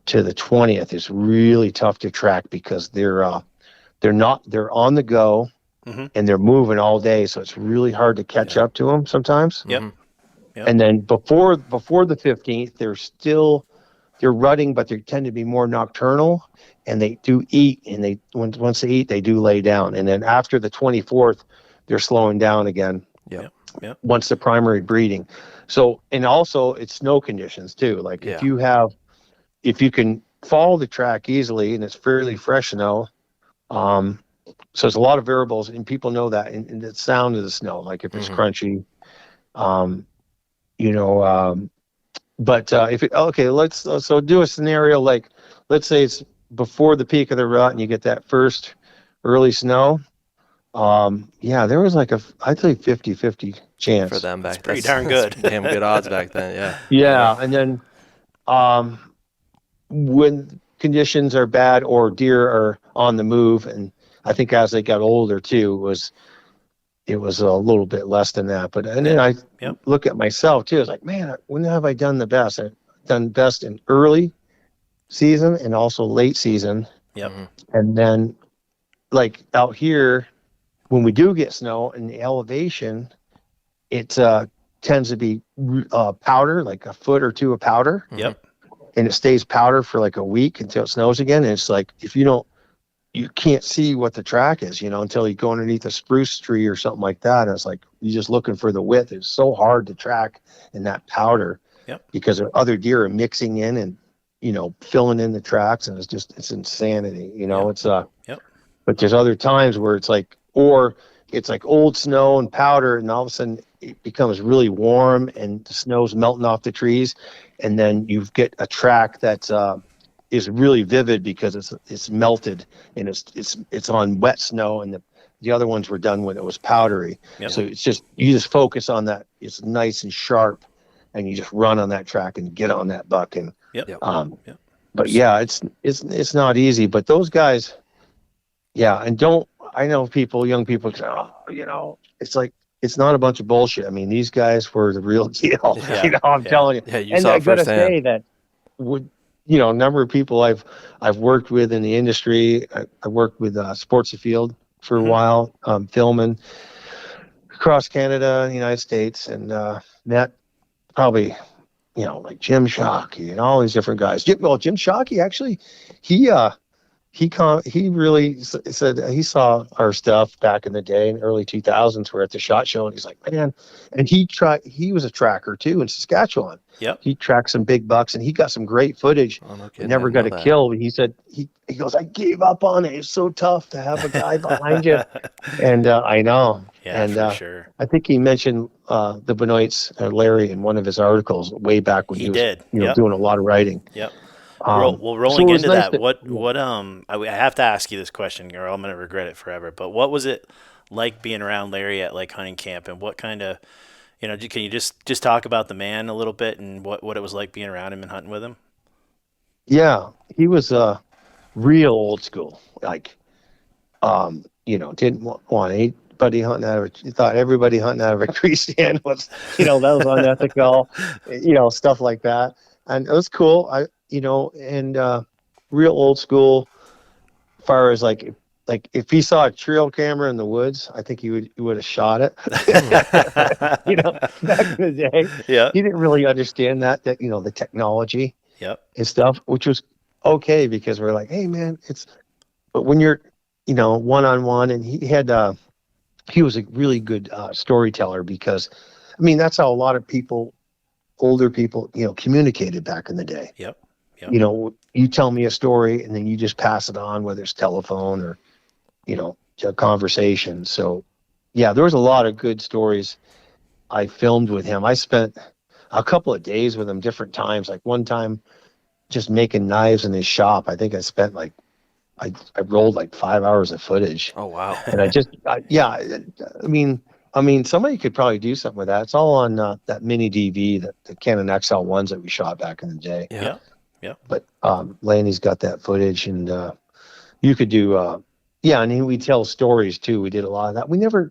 20th, is really tough to track because they're on the go. Mm-hmm. And they're moving all day, so it's really hard to catch up to them sometimes. Yep. Yep. And then before the 15th, they're rutting, but they tend to be more nocturnal, and they do eat. And once they eat, they do lay down. And then after the 24th, they're slowing down again. Yep. Yep. Once the primary breeding. So, and also it's snow conditions too. If you can follow the track easily and it's fairly fresh snow, so there's a lot of variables, and people know that in the sound of the snow, if it's crunchy, but let's do a scenario let's say it's before the peak of the rut and you get that first early snow. There was I'd say 50-50 chance for them back then. Pretty darn good. Damn good odds back then. Yeah. Yeah. And then when conditions are bad or deer are on the move, and I think as they got older too, it was a little bit less than that. And then I look at myself too. It's man, when have I done the best? I've done best in early season and also late season. Yep. And then out here, when we do get snow and the elevation, it's tends to be powder, like a foot or two of powder. Yep. And it stays powder for like a week until it snows again. And it's like, if you can't see what the track is, until you go underneath a spruce tree or something like that. And it's like, you're just looking for the width. It's so hard to track in that powder. Yep. Because other deer are mixing in and, filling in the tracks. And it's insanity, Yep. it's, Yep. but there's other times where it's like, or it's like old snow and powder, and all of a sudden it becomes really warm and the snow's melting off the trees. And then you get a track that's, is really vivid because it's melted and it's on wet snow, and the other ones were done when it was powdery. Yep. So it's just, you just focus on that. It's nice and sharp, and you just run on that track and get on that buck. And Yep. Yep. but yeah, it's not easy. But those guys, yeah, and I know young people say, it's like, it's not a bunch of bullshit. I mean, these guys were the real deal. Yeah. I'm telling you. Yeah, you And saw I it gotta firsthand. say that a number of people I've worked with in the industry. I worked with Sports Afield for a while, filming across Canada and the United States, and met probably, like Jim Shockey and all these different guys. Jim Shockey, actually, he really said he saw our stuff back in the day in the early 2000s. We're at the SHOT Show, and he's like, man, and he was a tracker too in Saskatchewan. Yep. He tracked some big bucks, and he got some great footage. Oh, no kidding. Never I got didn't a know kill. He said he goes, I gave up on it. It's so tough to have a guy behind you. And I know. Yeah, and for sure. I think he mentioned the Benoits, Larry, in one of his articles way back when he was did. doing a lot of writing. Yep. So Rolling it was into nice that, I have to ask you this question, or I'm going to regret it forever. But what was it like being around Larry at like hunting camp, and what kind of, can you just talk about the man a little bit and what it was like being around him and hunting with him? Yeah, he was real old school. Like, didn't want anybody hunting out of it. He thought everybody hunting out of a tree stand was, that was unethical, stuff like that. And it was cool. Real old school. As far as like if he saw a trail camera in the woods, I think he would have shot it. Back in the day, Yeah. he didn't really understand that the technology. Yep. And stuff, which was okay because we're like, hey man, but when you're, one-on-one, and he was a really good storyteller, because, I mean, that's how a lot of older people, communicated back in the day. Yep. You tell me a story and then you just pass it on, whether it's telephone or, a conversation. So yeah, there was a lot of good stories I filmed with him. I spent a couple of days with him different times. Like one time just making knives in his shop. I think I spent I rolled like 5 hours of footage. Oh, wow. And I mean, somebody could probably do something with that. It's all on that mini DV, the Canon XL1s that we shot back in the day. Yeah. But Lanny's got that footage, and you could do, and we tell stories too. We did a lot of that.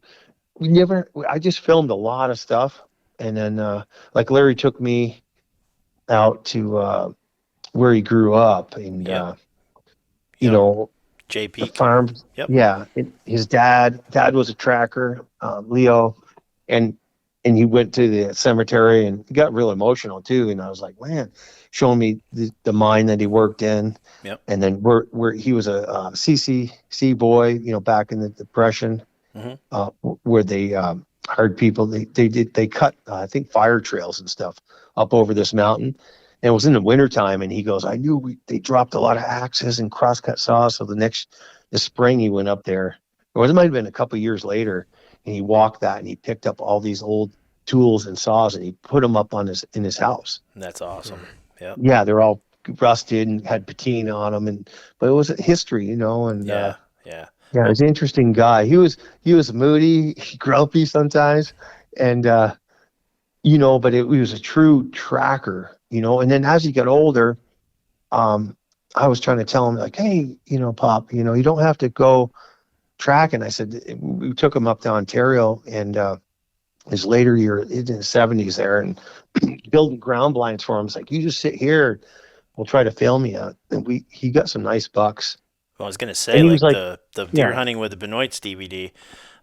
I just filmed a lot of stuff. And then like Larry took me out to where he grew up, and JP the farm. Yep. Yeah, his dad was a tracker, Leo, and he went to the cemetery, and he got real emotional too. And I was like, man, showing me the mine that he worked in. Yep. And then where he was a CCC boy, back in the Depression, where they hired people. They cut I think fire trails and stuff up over this mountain. And it was in the wintertime, and he goes, I knew they dropped a lot of axes and crosscut saws. So the spring he went up there, or it might have been a couple of years later, and he walked that, and he picked up all these old tools and saws, and he put them up in his house. That's awesome. Yeah. Yeah, they're all rusted and had patina on them, but it was history, and Yeah. he was an interesting guy. He was moody, grumpy sometimes, and but he was a true tracker. And then as he got older, I was trying to tell him, like, hey, Pop, you don't have to go tracking. I said, we took him up to Ontario, and his later year in the 70s there, and building ground blinds for him. It's like, you just sit here, we'll try to film you. And he got some nice bucks. Well, I was going to say, like the deer hunting with the Benoits DVD,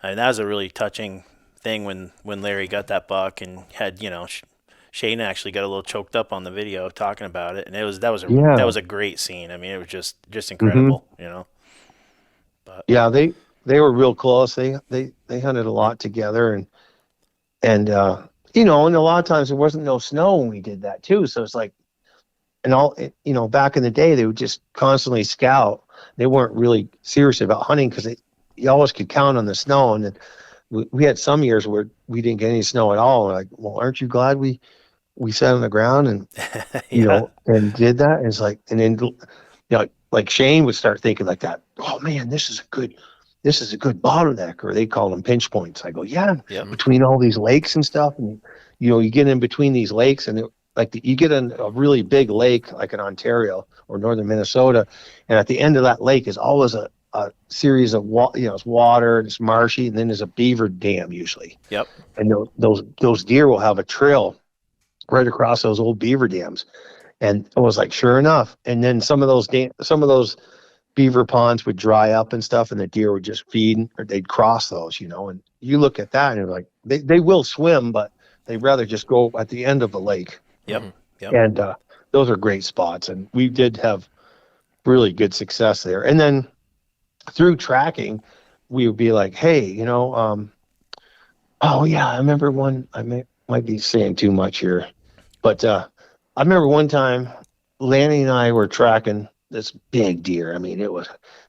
I mean, that was a really touching thing when Larry got that buck and had, Shane actually got a little choked up on the video talking about it, and that was a great scene. I mean, it was just incredible, But Yeah, they were real close. They hunted a lot together, and and a lot of times there wasn't no snow when we did that too. So it's like, back in the day they would just constantly scout. They weren't really serious about hunting because you always could count on the snow. And then we had some years where we didn't get any snow at all. We're like, well, aren't you glad we sat on the ground and and did that? And it's like, and then like Shane would start thinking like that. Oh man, this is a good bottleneck, or they call them pinch points. I go, yeah, between all these lakes and stuff, and you get in between these lakes, and you get in a really big lake like in Ontario or northern Minnesota, and at the end of that lake is always a series of it's water, and it's marshy, and then there's a beaver dam usually. Yep. And those deer will have a trail right across those old beaver dams, and it was like sure enough. And then some of those beaver ponds would dry up and stuff, and the deer would just feed, or they'd cross those, and you look at that and you're like, they will swim, but they'd rather just go at the end of the lake. Yep. And those are great spots, and we did have really good success there. And then through tracking, we would be like, hey, oh yeah, I remember one. I might be saying too much here, but I remember one time Lanny and I were tracking this big deer. I mean,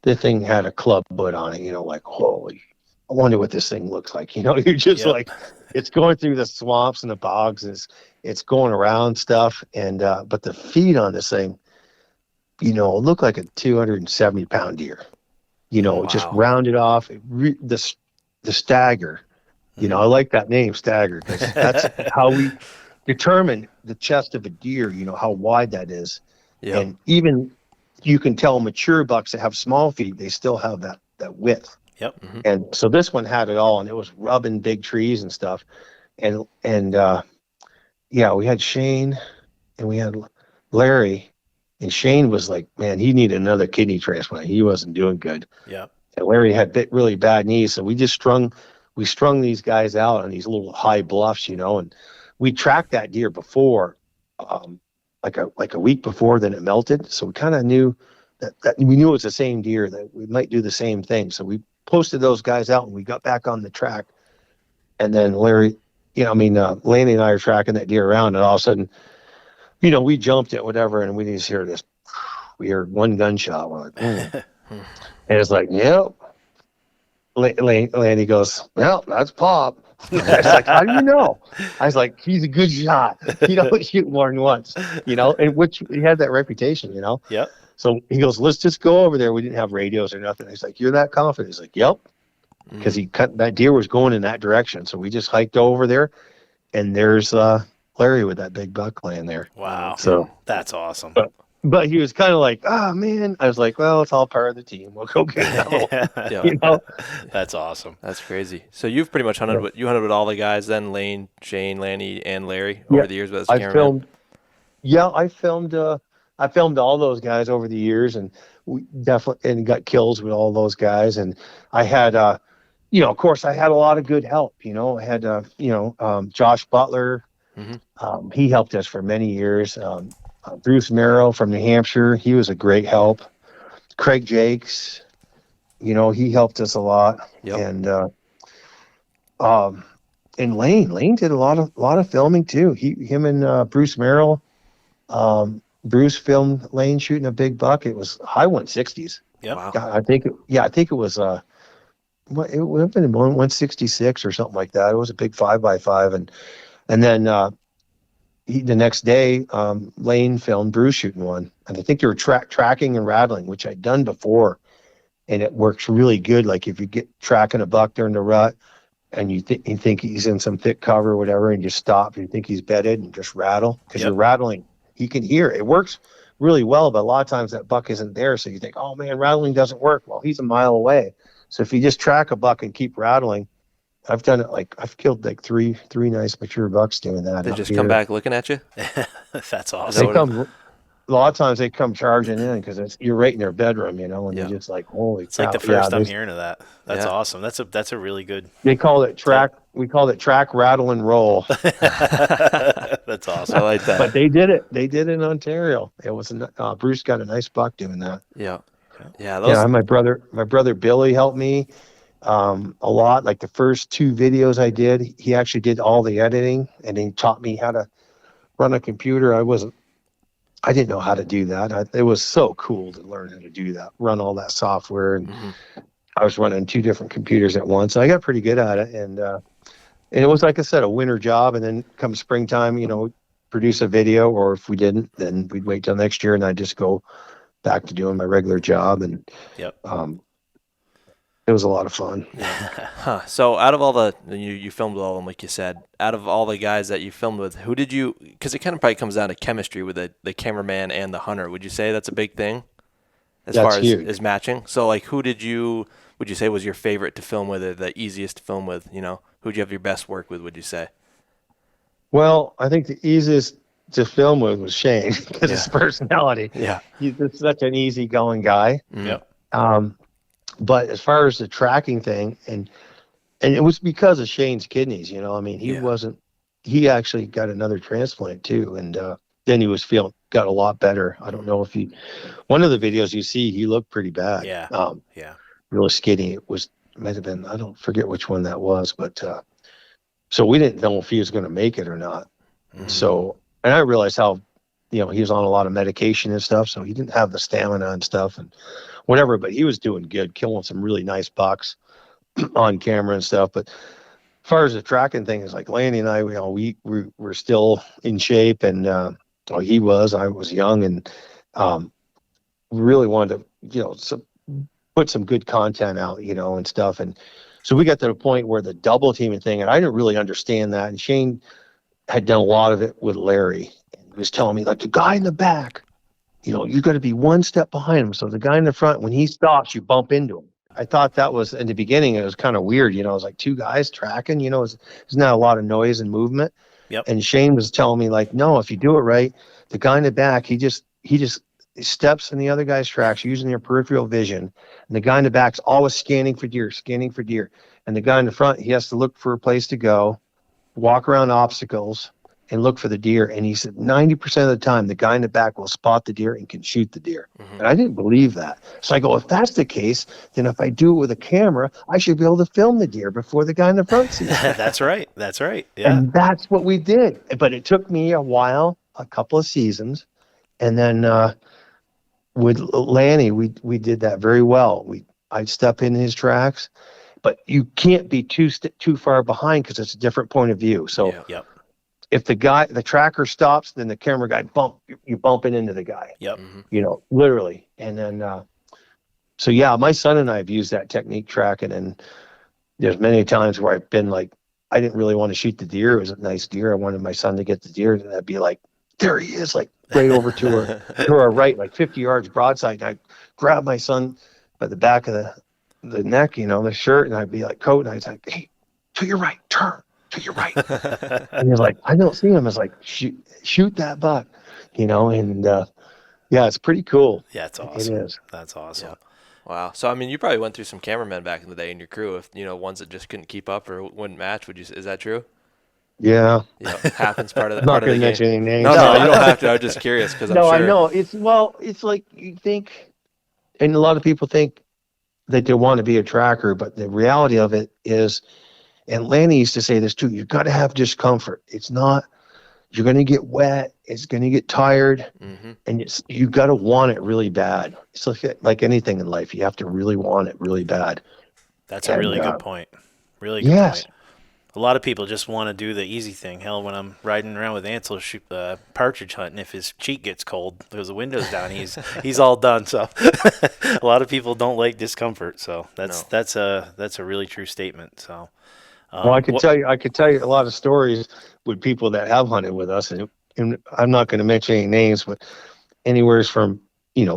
the thing had a club foot on it, like, holy, I wonder what this thing looks like. You're just like, it's going through the swamps and the bogs, and it's going around stuff. And, but the feet on this thing, it looked like a 270-pound deer, just rounded off. The STAGR, I like that name, STAGR, because that's how we determine the chest of a deer, how wide that is. Yep. And even you can tell mature bucks that have small feet, they still have that width. Yep. Mm-hmm. And so this one had it all, and it was rubbing big trees and stuff. And we had Shane and we had Larry, and Shane was like, man, he needed another kidney transplant. He wasn't doing good. Yeah. And Larry had really bad knees. So we just strung these guys out on these little high bluffs, and we tracked that deer before, like a week before, then it melted. So we kind of knew that we knew it was the same deer, that we might do the same thing. So we posted those guys out, and we got back on the track. And then Lanny and I are tracking that deer around, and all of a sudden, we jumped it, whatever, and we just hear this. We heard one gunshot. We're like, and it's like, yep. Lanny goes, well, that's Pop. I was like, how do you know? I was like, he's a good shot. He don't shoot more than once, and which he had that reputation, Yep. So he goes, let's just go over there. We didn't have radios or nothing. He's like, you're that confident? He's like, yep. Because that deer was going in that direction. So we just hiked over there, and there's Larry with that big buck laying there. Wow. So that's awesome. But he was kind of like, oh man. I was like, well, it's all part of the team. We'll go get it. That's awesome. That's crazy. So you've pretty much hunted with all the guys then, Lane, Shane, Lanny, and Larry over the years as a cameraman. I filmed all those guys over the years, and we definitely got kills with all those guys. And I had, of course, I had a lot of good help. I had, Josh Butler. Mm-hmm. He helped us for many years. Bruce Merrill from New Hampshire, he was a great help. Craig Jakes, he helped us a lot. Yep. And Lane did a lot of filming too. Him and Bruce Merrill. Bruce filmed Lane shooting a big buck. It was high 160s. Yeah, wow. I think it was it would have been 166 or something like that. It was a big 5x5, and then the next day, Lane filmed Bruce shooting one, and I think they were tracking and rattling, which I'd done before, and it works really good. Like if you get tracking a buck during the rut, and you think he's in some thick cover or whatever, and you stop, and you think he's bedded, and just rattle because you're rattling. He can hear it. It works really well, but a lot of times that buck isn't there, so you think, oh man, rattling doesn't work. Well, he's a mile away. So if you just track a buck and keep rattling, I've done it I've killed three nice mature bucks doing that. They just come back looking at you? That's awesome. A lot of times they come charging in because you're right in their bedroom, and you're just like, holy It's cow. like the first I'm hearing of that. That's awesome. That's a really good. They call it track we called it track, rattle, and roll. That's awesome. I like that. But they did it. They did it in Ontario. It was Bruce got a nice buck doing that. Yeah. Yeah, my brother Billy helped me a lot. Like the first 2 videos I did, he actually did all the editing, and he taught me how to run a computer. I didn't know how to do that. It was so cool to learn how to do that, run all that software. And I was running 2 different computers at once. I got pretty good at it. And it was, like I said, a winter job. And then come springtime, produce a video, or if we didn't, then we'd wait till next year and I'd just go back to doing my regular job. And it was a lot of fun. So out of all you filmed with all of them, like you said, out of all the guys that you filmed with, who did you, because it kind of probably comes down to chemistry with the cameraman and the hunter. Would you say that's a big thing as far as matching? So like would you say was your favorite to film with, or the easiest to film with? Who'd you have your best work with, would you say? Well, I think the easiest to film with was Shane, because his personality. Yeah. He's just such an easygoing guy. Yeah. But as far as the tracking thing, and it was because of Shane's kidneys, he actually got another transplant too. And then he got a lot better. I don't know if one of the videos you see, he looked pretty bad. Yeah. Really skinny. Might have been, I don't forget which one that was, but so we didn't know if he was going to make it or not. So, and I realized how, he was on a lot of medication and stuff, so he didn't have the stamina and stuff and whatever, but he was doing good, killing some really nice bucks on camera and stuff. But as far as the tracking thing is, like Lanny and I, we're still in shape, and I was young, and really wanted to, put some good content out, and stuff. And so we got to the point where the double teaming thing, and I didn't really understand that. And Shane had done a lot of it with Larry. And he was telling me, like, the guy in the back, you got to be one step behind him. So the guy in the front, when he stops, you bump into him. I thought that was, in the beginning, it was kind of weird. It was like 2 guys tracking, there's not a lot of noise and movement. Yep. And Shane was telling me, like, no, if you do it right, the guy in the back, he just steps in the other guy's tracks using their peripheral vision. And the guy in the back's always scanning for deer. And the guy in the front, he has to look for a place to go, walk around obstacles, and look for the deer. And he said 90% of the time, the guy in the back will spot the deer and can shoot the deer. And I didn't believe that. So I go, if that's the case, then if I do it with a camera, I should be able to film the deer before the guy in the front sees it. That's right. Yeah. And that's what we did. But it took me a while, a couple of seasons. And then with Lanny, we did that very well. I'd step in his tracks, but you can't be too far behind because it's a different point of view. So if the tracker stops, then the camera guy you bumping into the guy. Yep. Literally. And then so yeah, my son and I have used that technique tracking, and there's many times where I've been like, I didn't really want to shoot the deer. It was a nice deer. I wanted my son to get the deer, and I'd be like, there he is, like right over to her right, like 50 yards broadside. And I grab my son by the back of the neck, the shirt, and I'd be like, coat, and I was like, hey, to your right, turn to your right. And he's like, I don't see him. I was like, shoot that buck, and yeah, it's pretty cool. Yeah, it's awesome. It is. That's awesome. Yeah. Wow. So I mean, you probably went through some cameramen back in the day in your crew, if ones that just couldn't keep up or wouldn't match. Is that true? Yeah. It happens part of the Not part of going the to mention game. any names. No, you don't have to. I was just curious because I'm no, sure. I know. It's like you think, and a lot of people think that they want to be a tracker, but the reality of it is, and Lanny used to say this too, you've got to have discomfort. It's not, you're going to get wet, it's going to get tired, and you got to want it really bad. It's like anything in life, you have to really want it really bad. That's a really good point. Really good point. A lot of people just want to do the easy thing. Hell, when I'm riding around with Ansel partridge hunting, if his cheek gets cold because the window's down, he's all done. So a lot of people don't like discomfort. So that's a really true statement. So well, I could tell you a lot of stories with people that have hunted with us, and I'm not going to mention any names, but anywhere from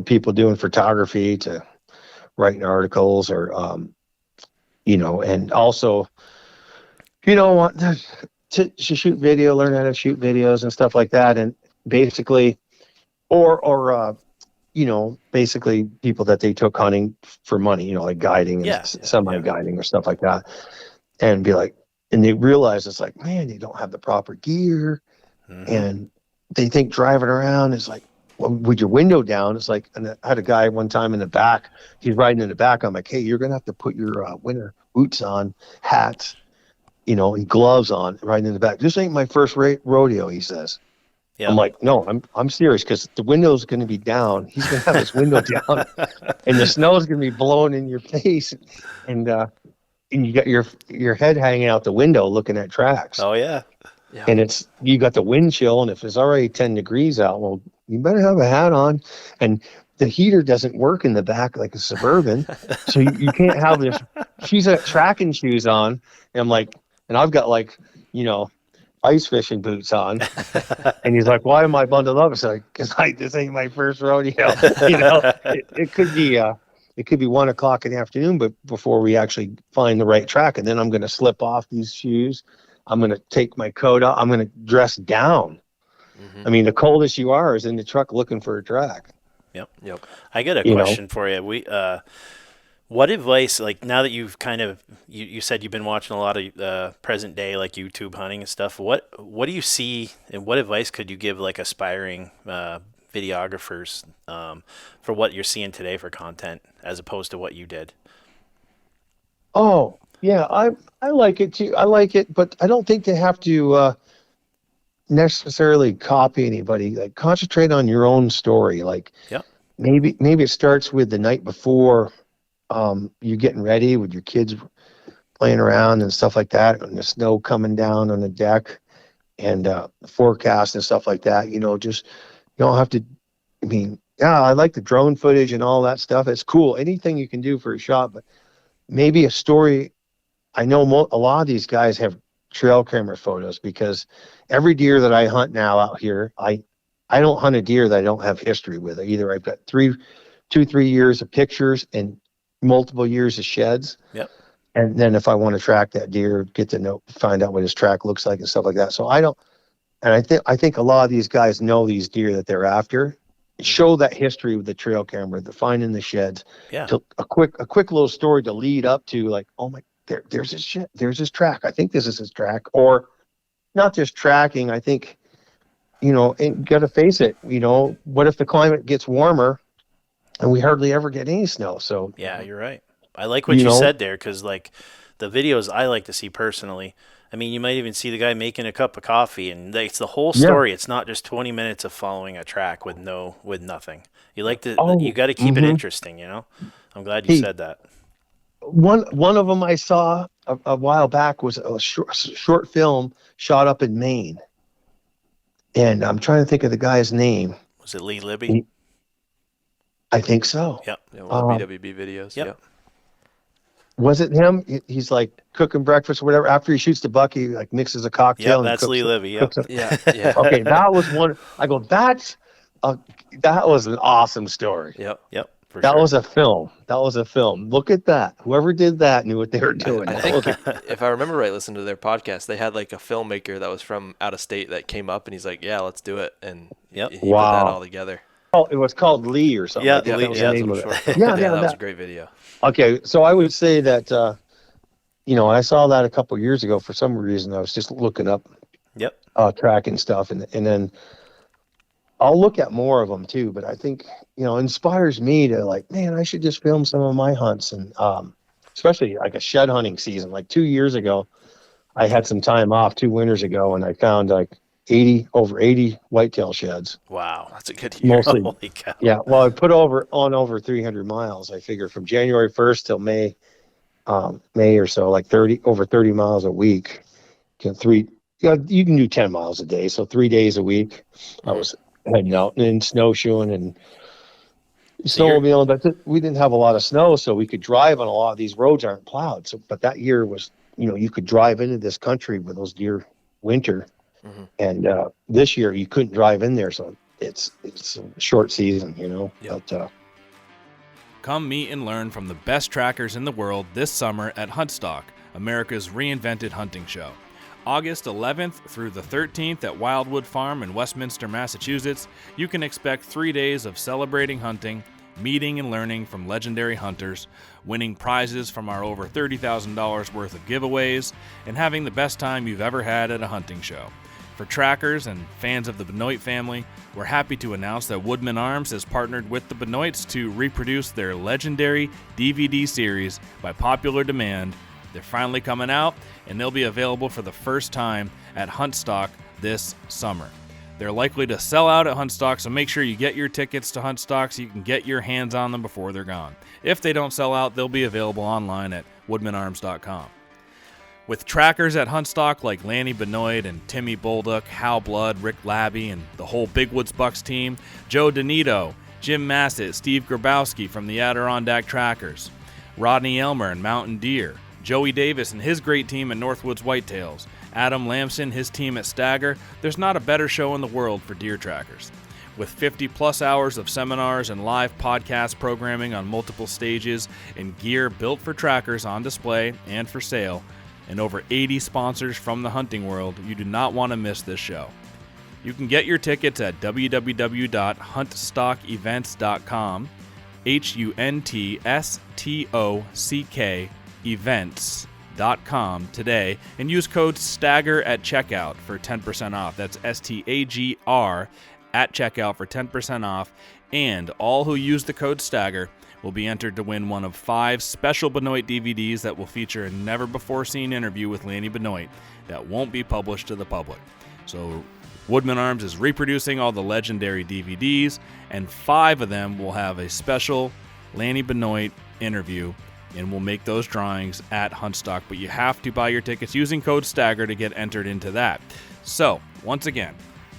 people doing photography to writing articles, or and also. To shoot video, learn how to shoot videos and stuff like that. And basically, or basically people that they took hunting for money, like guiding and semi-guiding or stuff like that. And be like, and they realize it's like, man, they don't have the proper gear. And they think driving around is like, well, with your window down, it's like, and I had a guy one time in the back, he's riding in the back. I'm like, hey, you're going to have to put your winter boots on, hats, and gloves on riding in the back. This ain't my first rodeo, he says. Yeah. I'm like, no, I'm serious, because the window's going to be down. He's going to have his window down, and the snow's going to be blowing in your face, and you got your head hanging out the window looking at tracks. Oh yeah. And you got the wind chill, and if it's already 10 degrees out, well, you better have a hat on, and the heater doesn't work in the back like a Suburban, so you can't have this. She's got tracking shoes on, and I'm like, and I've got ice fishing boots on, and he's like, why am I bundled up? It's like, because this ain't my first rodeo. It could be 1 o'clock in the afternoon, but before we actually find the right track, and then I'm going to slip off these shoes. I'm going to take my coat off. I'm going to dress down. I mean, the coldest you are is in the truck looking for a track. Yep. I got a question for you. What advice, like, now that you've kind of, you said you've been watching a lot of present day, like YouTube hunting and stuff, what do you see, and what advice could you give, like, aspiring videographers for what you're seeing today for content as opposed to what you did? Oh, yeah, I like it too. I like it, but I don't think they have to necessarily copy anybody. Like, concentrate on your own story. Like, maybe it starts with the night before you're getting ready with your kids playing around and stuff like that, and the snow coming down on the deck, and the forecast and stuff like that. Just, you don't have to. I mean, yeah, I like the drone footage and all that stuff. It's cool. Anything you can do for a shot, but maybe a story. I know a lot of these guys have trail camera photos, because every deer that I hunt now out here, I don't hunt a deer that I don't have history with. Either I've got 3 years of pictures and multiple years of sheds. Yep. And then if I want to track that deer, get to find out what his track looks like and stuff like that. So I think a lot of these guys know these deer that they're after. Show that history with the trail camera, the finding the sheds. Yeah. To a quick little story to lead up to, like, oh my, there's his track. I think this is his track, or not just tracking. I think, and got to face it. What if the climate gets warmer and we hardly ever get any snow? So yeah, you're right. I like what you said there, because, like, the videos I like to see personally, I mean, you might even see the guy making a cup of coffee, and it's the whole story. Yeah. It's not just 20 minutes of following a track with nothing. You like to, you got to keep it interesting. I'm glad you said that. One of them I saw a while back was a short film shot up in Maine, and I'm trying to think of the guy's name. Was it Lee Libby? I think so. Yep. Yeah, one of the BWB videos. Yep. Was it him? He's like cooking breakfast or whatever. After he shoots the buck, he like mixes a cocktail. Yeah, that's Lee Libby. Yep. Yeah. Okay, that was one. I go, that was an awesome story. Yep. That was a film. Look at that. Whoever did that knew what they were doing. I think if I remember right, listening to their podcast, they had like a filmmaker that was from out of state that came up, and he's like, yeah, let's do it. And he put that all together. Oh, it was called Lee or something. Yeah, like Lee. That was a great video. Okay, so I would say that, I saw that a couple years ago. For some reason, I was just looking up tracking stuff, and then I'll look at more of them too. But I think, inspires me to, like, man, I should just film some of my hunts, and especially like a shed hunting season. Like 2 years ago, I had some time off 2 winters ago, and I found like over 80 whitetail sheds. Wow, that's a good year. Mostly, holy cow. Yeah, well, I put over 300 miles. I figure from January 1st till May or so, like over 30 miles a week. You can do 10 miles a day, so 3 days a week. I was heading out and snowshoeing and snowmobiling, but we didn't have a lot of snow, so we could drive on a lot of these roads aren't plowed. So, but that year was, you could drive into this country with those deer winter. And this year you couldn't drive in there, so it's a short season, Yep. But, come meet and learn from the best trackers in the world this summer at Huntstock, America's reinvented hunting show. August 11th through the 13th at Wildwood Farm in Westminster, Massachusetts, you can expect 3 days of celebrating hunting, meeting and learning from legendary hunters, winning prizes from our over $30,000 worth of giveaways, and having the best time you've ever had at a hunting show. For trackers and fans of the Benoit family, we're happy to announce that Woodman Arms has partnered with the Benoits to reproduce their legendary DVD series by popular demand. They're finally coming out, and they'll be available for the first time at Huntstock this summer. They're likely to sell out at Huntstock, so make sure you get your tickets to Huntstock so you can get your hands on them before they're gone. If they don't sell out, they'll be available online at woodmanarms.com. With trackers at Huntstock like Lanny Benoit and Timmy Bolduc, Hal Blood, Rick Labby, and the whole Big Woods Bucks team, Joe Donito, Jim Massett, Steve Grabowski from the Adirondack Trackers, Rodney Elmer and Mountain Deer, Joey Davis and his great team at Northwoods Whitetails, Adam Lamson, his team at STAGR, there's not a better show in the world for deer trackers. With 50-plus hours of seminars and live podcast programming on multiple stages and gear built for trackers on display and for sale, and over 80 sponsors from the hunting world, you do not want to miss this show. You can get your tickets at www.huntstockevents.com, HUNTSTOCK events.com today, and use code STAGR at checkout for 10% off. That's STAGR at checkout for 10% off, and all who use the code STAGR will be entered to win one of 5 special Benoit DVDs that will feature a never-before-seen interview with Lanny Benoit that won't be published to the public. So Woodman Arms is reproducing all the legendary DVDs, and 5 of them will have a special Lanny Benoit interview, and we'll make those drawings at Huntstock. But you have to buy your tickets using code STAGR to get entered into that. So, once again,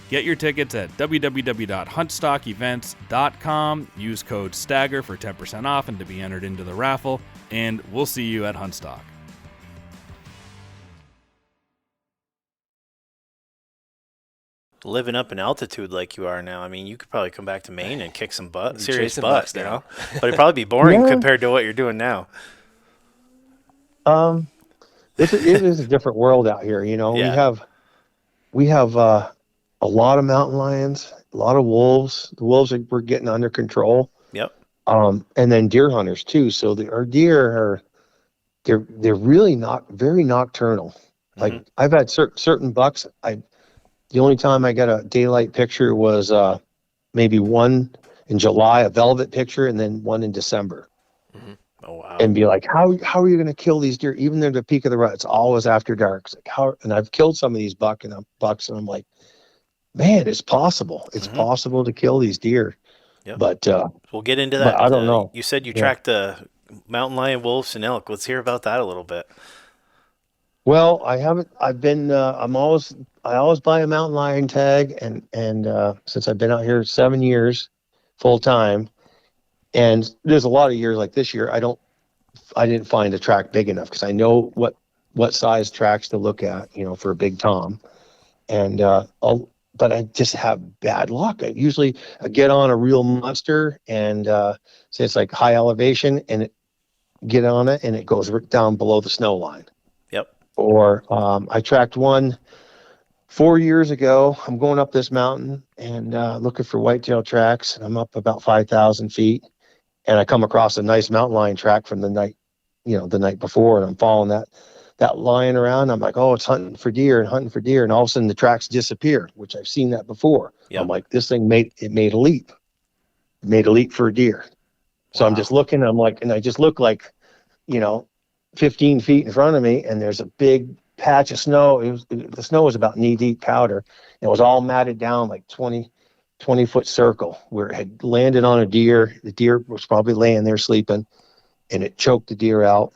get your tickets at www.huntstockevents.com. Use code STAGR for 10% off and to be entered into the raffle. And we'll see you at Huntstock. Living up in altitude like you are now, I mean, you could probably come back to Maine and kick some serious chasing bucks bucks down. now. But it'd probably be boring Yeah. compared to what you're doing now. It is a different world out here. Yeah. We have a lot of mountain lions, a lot of wolves. The wolves we're getting under control. Yep. And then deer hunters too. So our deer they're really not very nocturnal. Like I've had certain bucks. The only time I got a daylight picture was maybe one in July, a velvet picture, and then one in December. Oh, wow. And be like, how are you going to kill these deer? Even at the peak of the rut, it's always after dark. It's like and I've killed some of these bucks, and I'm like, man, it's possible. It's possible to kill these deer. Yep. But We'll get into that. but I don't know. You said you tracked the mountain lion, wolves, and elk. Let's hear about that a little bit. Well, I haven't. I've been. I always buy a mountain lion tag, and since I've been out here 7 years, full time, and there's a lot of years like this year I didn't find a track big enough because I know what size tracks to look at, for a big tom, and but I just have bad luck. I get on a real monster, and say it's like high elevation, and get on it, and it goes down below the snow line. Yep. Or I tracked one 4 years ago. I'm going up this mountain and looking for whitetail tracks, and I'm up about 5,000 feet, and I come across a nice mountain lion track from the night before, and I'm following that lion around. I'm like, oh, it's hunting for deer, and all of a sudden the tracks disappear, which I've seen that before. Yep. I'm like, this thing made a leap. It made a leap for a deer. So I'm just looking, and I just look like, 15 feet in front of me, and there's a big patch of snow. The snow was about knee-deep powder. It was all matted down like 20-foot circle where it had landed on a deer. The deer was probably laying there sleeping, and it choked the deer out,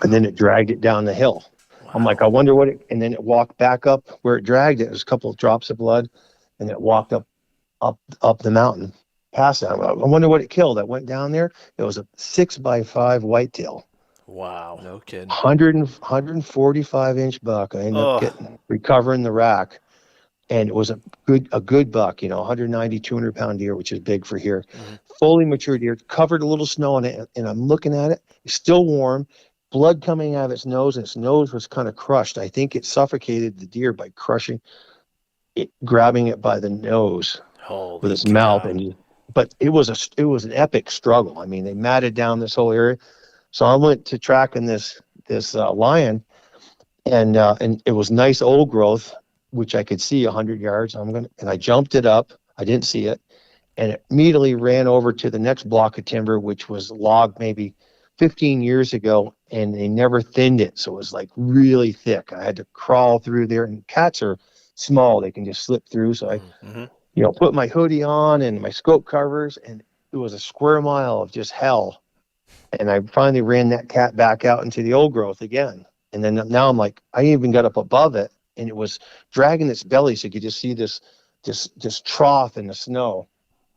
and then it dragged it down the hill. Wow. I'm like, I wonder and then it walked back up where it dragged it. It was a couple of drops of blood, and it walked up the mountain past that. I wonder what it killed. I went down there. It was a 6x5 whitetail. Wow. No kidding. 145-inch buck. I ended up recovering the rack, and it was a good buck, 190, 200-pound deer, which is big for here. Fully mature deer, covered a little snow on it, and I'm looking at it. It's still warm, blood coming out of its nose, and its nose was kind of crushed. I think it suffocated the deer by crushing it, grabbing it by the nose with its mouth, and but it was an epic struggle. I mean, they matted down this whole area. So I went to tracking this lion, and it was nice old growth, which I could see 100 yards. And I jumped it up. I didn't see it, and it immediately ran over to the next block of timber, which was logged maybe 15 years ago, and they never thinned it, so it was like really thick. I had to crawl through there, and cats are small; they can just slip through. So I, put my hoodie on and my scope covers, and it was a square mile of just hell. And I finally ran that cat back out into the old growth again. And then now I'm like, I even got up above it, and it was dragging its belly, so you could just see this trough in the snow.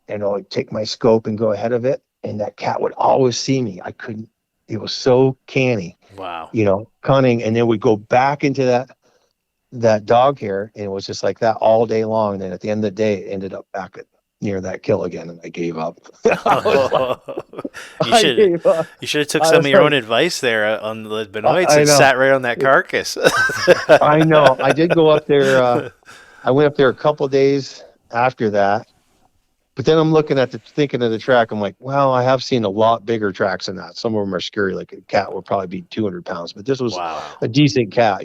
And I'll take my scope and go ahead of it, and that cat would always see me. I couldn't. It was so canny. Wow. Cunning, and then we'd go back into that dog hair, and it was just like that all day long. And then at the end of the day, it ended up back near that kill again, and I gave up. You should have took some of your own advice there on the Benoits and sat right on that carcass. I know. I did go up there. I went up there a couple of days after that. But then I'm thinking of the track. I'm like, well, I have seen a lot bigger tracks than that. Some of them are scary. Like a cat would probably be 200 pounds, but this was a decent cat,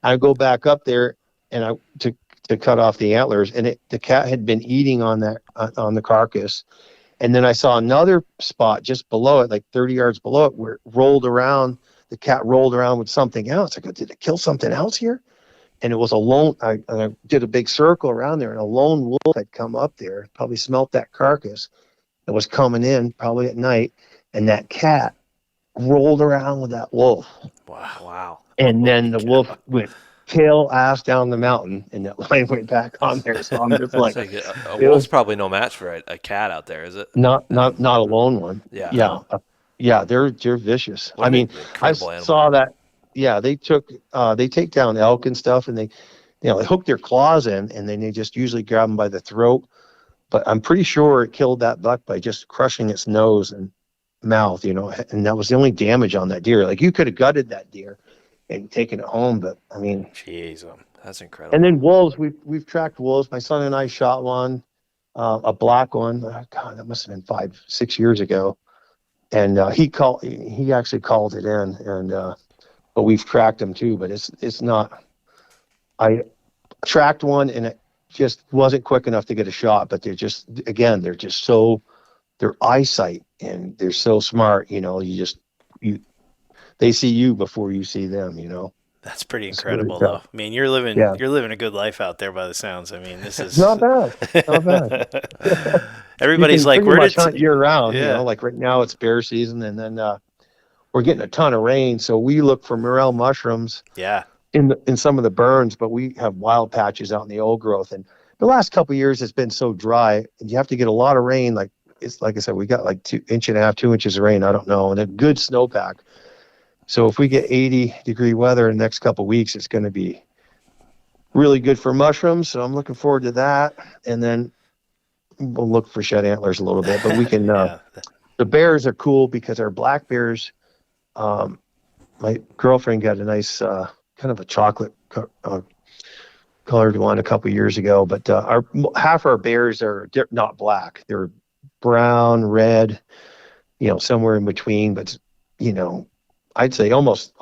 I go back up there and to cut off the antlers, and the cat had been eating on on the carcass. And then I saw another spot just below it, like 30 yards below it, where the cat rolled around with something else. I go, did it kill something else here? And it was a lone, I did a big circle around there, and a lone wolf had come up there, probably smelt that carcass that was coming in probably at night, and that cat rolled around with that wolf. Wow. And then the wolf went tail ass down the mountain, and that lion went back on there. So I'm just like, a wolf's probably no match for a cat out there, is it? Not a lone one. Yeah. Yeah, they're vicious. I mean, I saw that. Yeah, they take down elk and stuff, and they hook their claws in, and then they just usually grab them by the throat. But I'm pretty sure it killed that buck by just crushing its nose and mouth, and that was the only damage on that deer. Like, you could have gutted that deer and taken it home, but I mean, jeez, that's incredible. And then wolves, we've tracked wolves. My son and I shot one, a black one. God, that must have been 5-6 years ago, and he actually called it in, and. But we've tracked them too, but it's not. I tracked one, and it just wasn't quick enough to get a shot. But they're just so, their eyesight, and they're so smart. They see you before you see them. That's pretty incredible, though. I mean, you're living a good life out there by the sounds. I mean, this is not bad. Everybody's like, we're just hunt year round. Like right now it's bear season, and then. We're getting a ton of rain, so we look for morel mushrooms. Yeah. In some of the burns, but we have wild patches out in the old growth. And the last couple of years, it's been so dry, and you have to get a lot of rain. Like I said, we got like 2.5 inches, 2 inches of rain. I don't know, and a good snowpack. So if we get 80-degree weather in the next couple of weeks, it's going to be really good for mushrooms. So I'm looking forward to that. And then we'll look for shed antlers a little bit, but we can. The bears are cool because our black bears. My girlfriend got a nice kind of a chocolate colored one a couple years ago, but half our bears are not black; they're brown, red, somewhere in between. But I'd say almost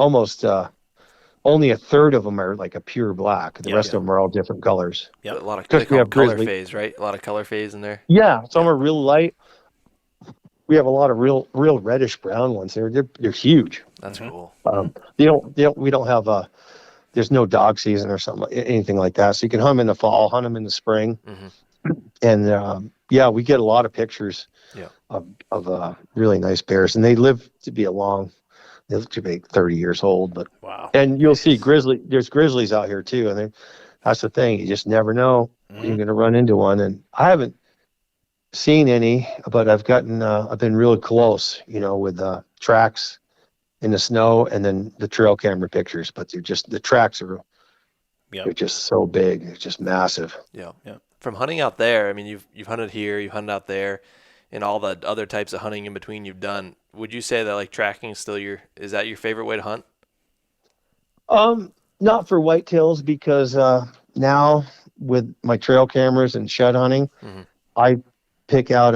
only a third of them are like a pure black. The rest of them are all different colors. Yeah, a lot of color phase, right? A lot of color phase in there. Yeah, some are real light. We have a lot of real reddish brown ones. They're huge. That's cool. We don't have there's no dog season or something, anything like that. So you can hunt them in the fall, hunt them in the spring, and we get a lot of pictures of really nice bears, and they live to be they live to be 30 years old. But wow, and you'll see there's grizzlies out here too, and that's the thing. You just never know when you're going to run into one, and I haven't seen any, but I've been really close, with tracks in the snow and then the trail camera pictures, but the tracks are, they're just so big. It's just massive. Yeah. From hunting out there, I mean, you've hunted here, you've hunted out there, and all the other types of hunting in between you've done. Would you say that like tracking is still is that your favorite way to hunt? Not for whitetails, because now with my trail cameras and shed hunting, pick out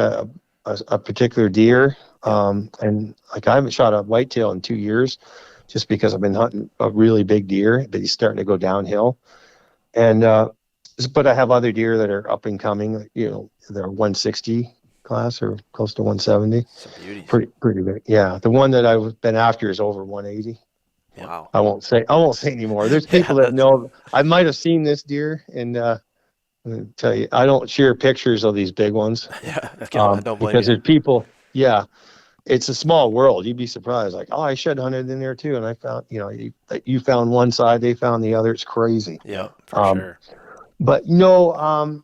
a particular deer. And like I haven't shot a whitetail in 2 years just because I've been hunting a really big deer, but he's starting to go downhill. And, but I have other deer that are up and coming, you know, they're 160 class or close to 170. Some beauties. Pretty big. Yeah. The one that I've been after is over 180. Wow. I won't say anymore. There's people that know I might have seen this deer, and I'm gonna tell you, I don't share pictures of these big ones. Yeah. I don't blame because you. there's people. Yeah, it's a small world. You'd be surprised. Like, oh, I shed hunted in there too, and I found, you know, you found one side, they found the other. It's crazy. Yeah. For sure. But no,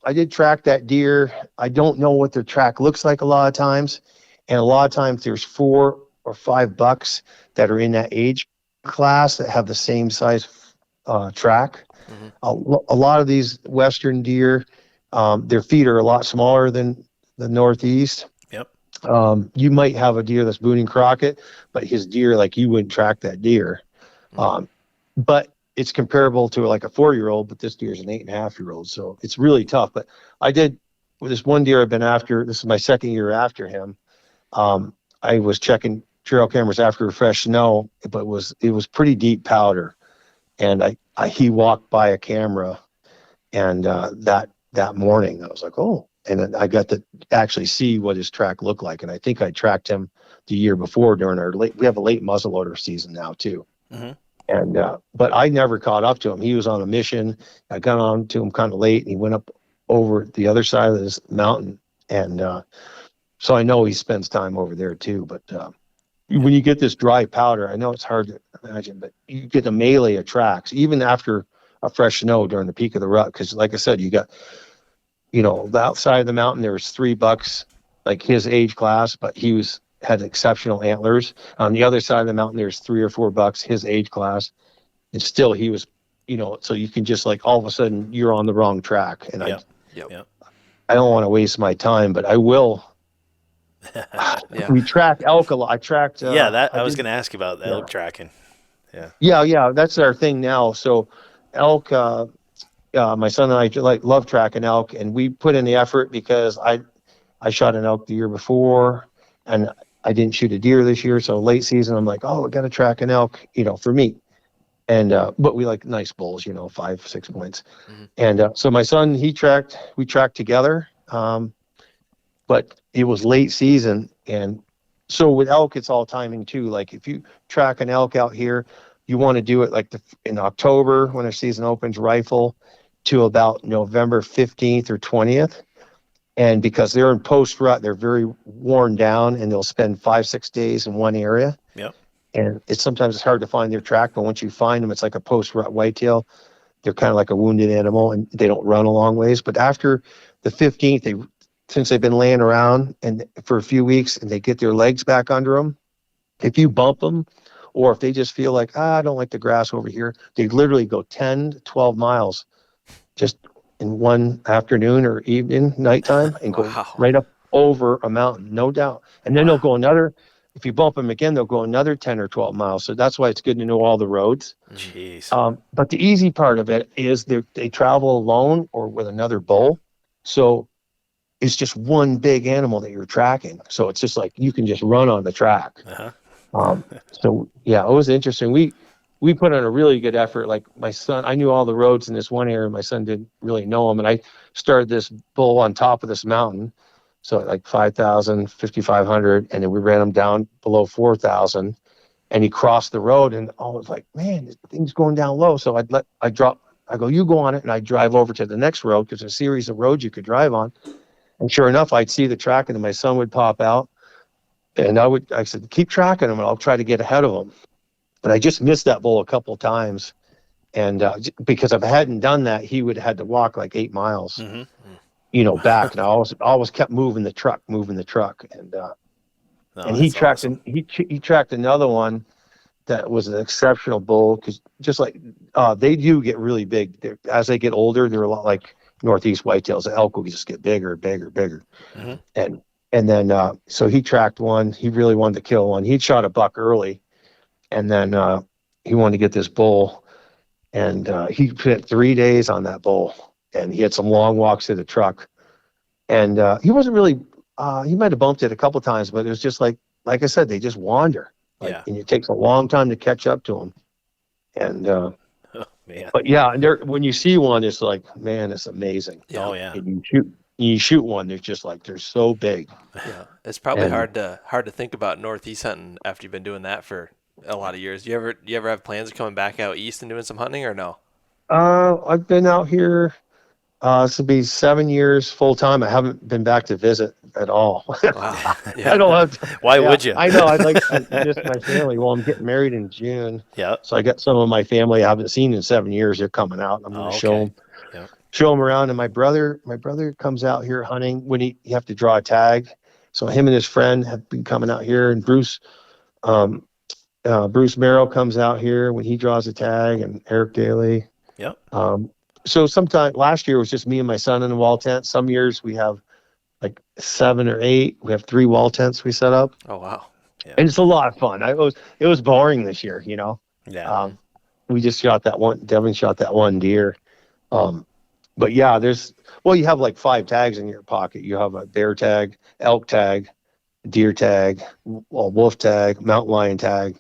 I did track that deer. I don't know what their track looks like a lot of times, and a lot of times there's 4 or 5 bucks that are in that age class that have the same size track. Mm-hmm. A lot of these western deer, their feet are a lot smaller than the Northeast. Yep. You might have a deer that's Boone and Crockett, but his deer, like, you wouldn't track that deer. But it's comparable to like a 4-year-old, but this deer is an 8.5-year-old. So it's really tough. But I did, with this one deer I've been after, this is my 2nd year after him. I was checking trail cameras after fresh snow, but it was pretty deep powder. And he walked by a camera, and that morning I was like, oh, and then I got to actually see what his track looked like. And I think I tracked him the year before during we have a late muzzleloader season now too. Mm-hmm. And, but I never caught up to him. He was on a mission. I got on to him kind of late, and he went up over the other side of this mountain. And, so I know he spends time over there too, but, when you get this dry powder, I know it's hard to imagine, but you get a melee of tracks, even after a fresh snow during the peak of the rut. Cause like I said, you got, you know, the outside of the mountain, there was 3 bucks, like his age class, but he had exceptional antlers. On the other side of the mountain, there's 3 or 4 bucks, his age class. And still he was, you know, so you can just, like, all of a sudden you're on the wrong track. And I don't want to waste my time, but I will. We track elk a lot. I tracked. I was going to ask you about the elk tracking. Yeah. That's our thing now. So elk, my son and I love tracking elk, and we put in the effort because I shot an elk the year before, and I didn't shoot a deer this year. So late season, I'm like, oh, we got to track an elk, you know, for meat. And, but we like nice bulls, you know, 5-6 points. Mm-hmm. And, so my son, we tracked together. But it was late season. And so with elk, it's all timing too. Like, if you track an elk out here, you want to do it like in October when our season opens, rifle to about November 15th or 20th. And because they're in post rut, they're very worn down, and they'll spend 5-6 days in one area. Yep. And sometimes it's hard to find their track, but once you find them, it's like a post rut whitetail. They're kind of like a wounded animal, and they don't run a long ways. But after the 15th, since they've been laying around and for a few weeks, and they get their legs back under them, if you bump them, or if they just feel like, I don't like the grass over here, they literally go 10 to 12 miles just in one afternoon or evening, nighttime, and go right up over a mountain, no doubt. And then they'll go if you bump them again, they'll go another 10 or 12 miles. So that's why it's good to know all the roads. Jeez. But the easy part of it is they travel alone or with another bull. So it's just one big animal that you're tracking. So it's just like you can just run on the track. So yeah, it was interesting. We put on a really good effort. Like, my son, I knew all the roads in this one area. My son didn't really know them. And I started this bull on top of this mountain. So like 5,000, 5,500. And then we ran him down below 4,000, and he crossed the road, and I was like, man, this thing's going down low. So I go, you go on it. And I drive over to the next road, because there's a series of roads you could drive on. And sure enough, I'd see the track, and then my son would pop out, and I said, keep tracking him, and I'll try to get ahead of him. And I just missed that bull a couple of times. And because if I hadn't done that, he would have had to walk like 8 miles, you know, back. And I always kept moving the truck. And he tracked, awesome. He tracked another one that was an exceptional bull, because just like they do get really big. As they get older, they're a lot like Northeast whitetails. The elk will just get bigger, bigger, bigger. Mm-hmm. And then so he tracked one. He really wanted to kill one. He'd shot a buck early, and then he wanted to get this bull, and he spent 3 days on that bull, and he had some long walks to the truck. And he wasn't really. He might have bumped it a couple times, but it was just like I said, they just wander. Yeah. And it takes a long time to catch up to them. And Oh, man. but yeah, and when you see one, it's like, man, it's amazing. Oh, yeah. And you shoot one, they're just like they're so big. Yeah, it's probably And- hard to think about Northeast hunting after you've been doing that for a lot of years. You ever have plans of coming back out east and doing some hunting or no? I've been out here. This will be 7 years full time. I haven't been back to visit at all. Wow. Yeah. I don't have. Why would you? I know. I'd like to miss my family. Well, I'm getting married in June, Yeah. so I got some of my family I haven't seen in 7 years. They're coming out. I'm going to show them. Yeah. Show them around. And my brother comes out here hunting when you have to draw a tag. So him and his friend have been coming out here, and Bruce Merrill comes out here when he draws a tag, and Eric Daly. Yep. So sometime last year was just me and my son in the wall tent. Some years we have like 7 or 8. We have 3 wall tents we set up, Oh wow. and it's a lot of fun. It was boring this year, you know. Yeah. We just shot that one. Devin shot that one deer. But yeah, you have like 5 tags in your pocket. You have a bear tag, elk tag, deer tag, wolf tag, mountain lion tag.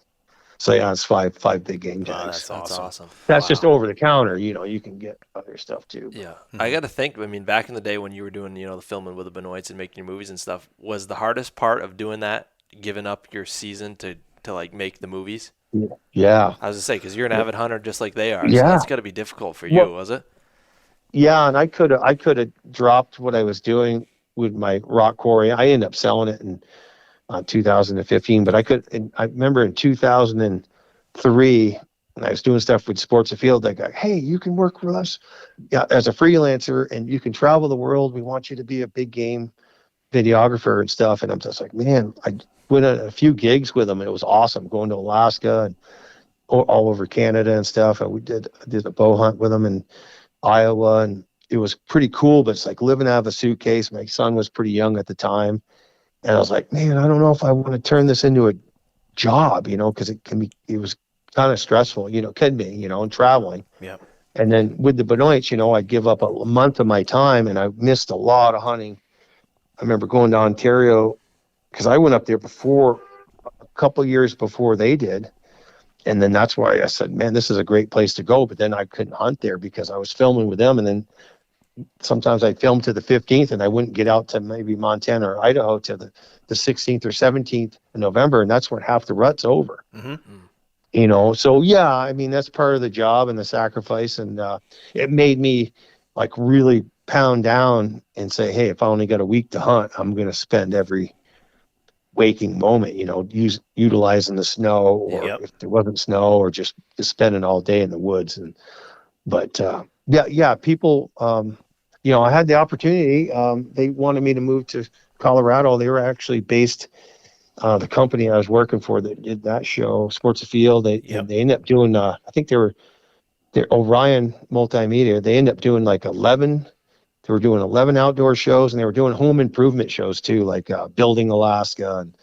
So yeah, it's 5 big game Wow, tags. that's awesome. That's Wow. just over the counter. You know, you can get other stuff too. Yeah, I got to think. I mean, back in the day when you were doing, the filming with the Benoits and making your movies and stuff, was the hardest part of doing that giving up your season to like make the movies? Yeah. I was gonna say because you're an avid hunter just like they are. So Yeah. that's got to be difficult for you, Well- was it? Yeah, and I could have dropped what I was doing with my rock quarry. I ended up selling it in 2015, but I remember in 2003, and I was doing stuff with Sports Afield. They go, "Hey, you can work with us, as a freelancer, and you can travel the world. We want you to be a big game videographer and stuff." And I'm just like, man, I went on a few gigs with them, and it was awesome going to Alaska and all over Canada and stuff. And I did a bow hunt with them in Iowa, and it was pretty cool. But it's like living out of a suitcase. My son was pretty young at the time. And I was like, man, I don't know if I want to turn this into a job, because it was kind of stressful, can be, and traveling. Yeah. And then with the Benoits, I'd give up a month of my time, and I missed a lot of hunting. I remember going to Ontario because I went up there a couple years before they did. And then that's why I said, man, this is a great place to go. But then I couldn't hunt there because I was filming with them. And then sometimes I'd film to the 15th and I wouldn't get out to maybe Montana or Idaho to the 16th or 17th of November. And that's when half the rut's over. Mm-hmm. So yeah, I mean, that's part of the job and the sacrifice. And it made me like really pound down and say, hey, if I only got a week to hunt, I'm going to spend every waking moment, utilizing the snow, or Yep. if there wasn't snow, or just spending all day in the woods. But people, I had the opportunity. They wanted me to move to Colorado. They were actually based, the company I was working for that did that show, Sports Afield. They ended up doing, I think they're Orion Multimedia. They ended up doing like 11. They were doing 11 outdoor shows, and they were doing home improvement shows too, like Building Alaska. And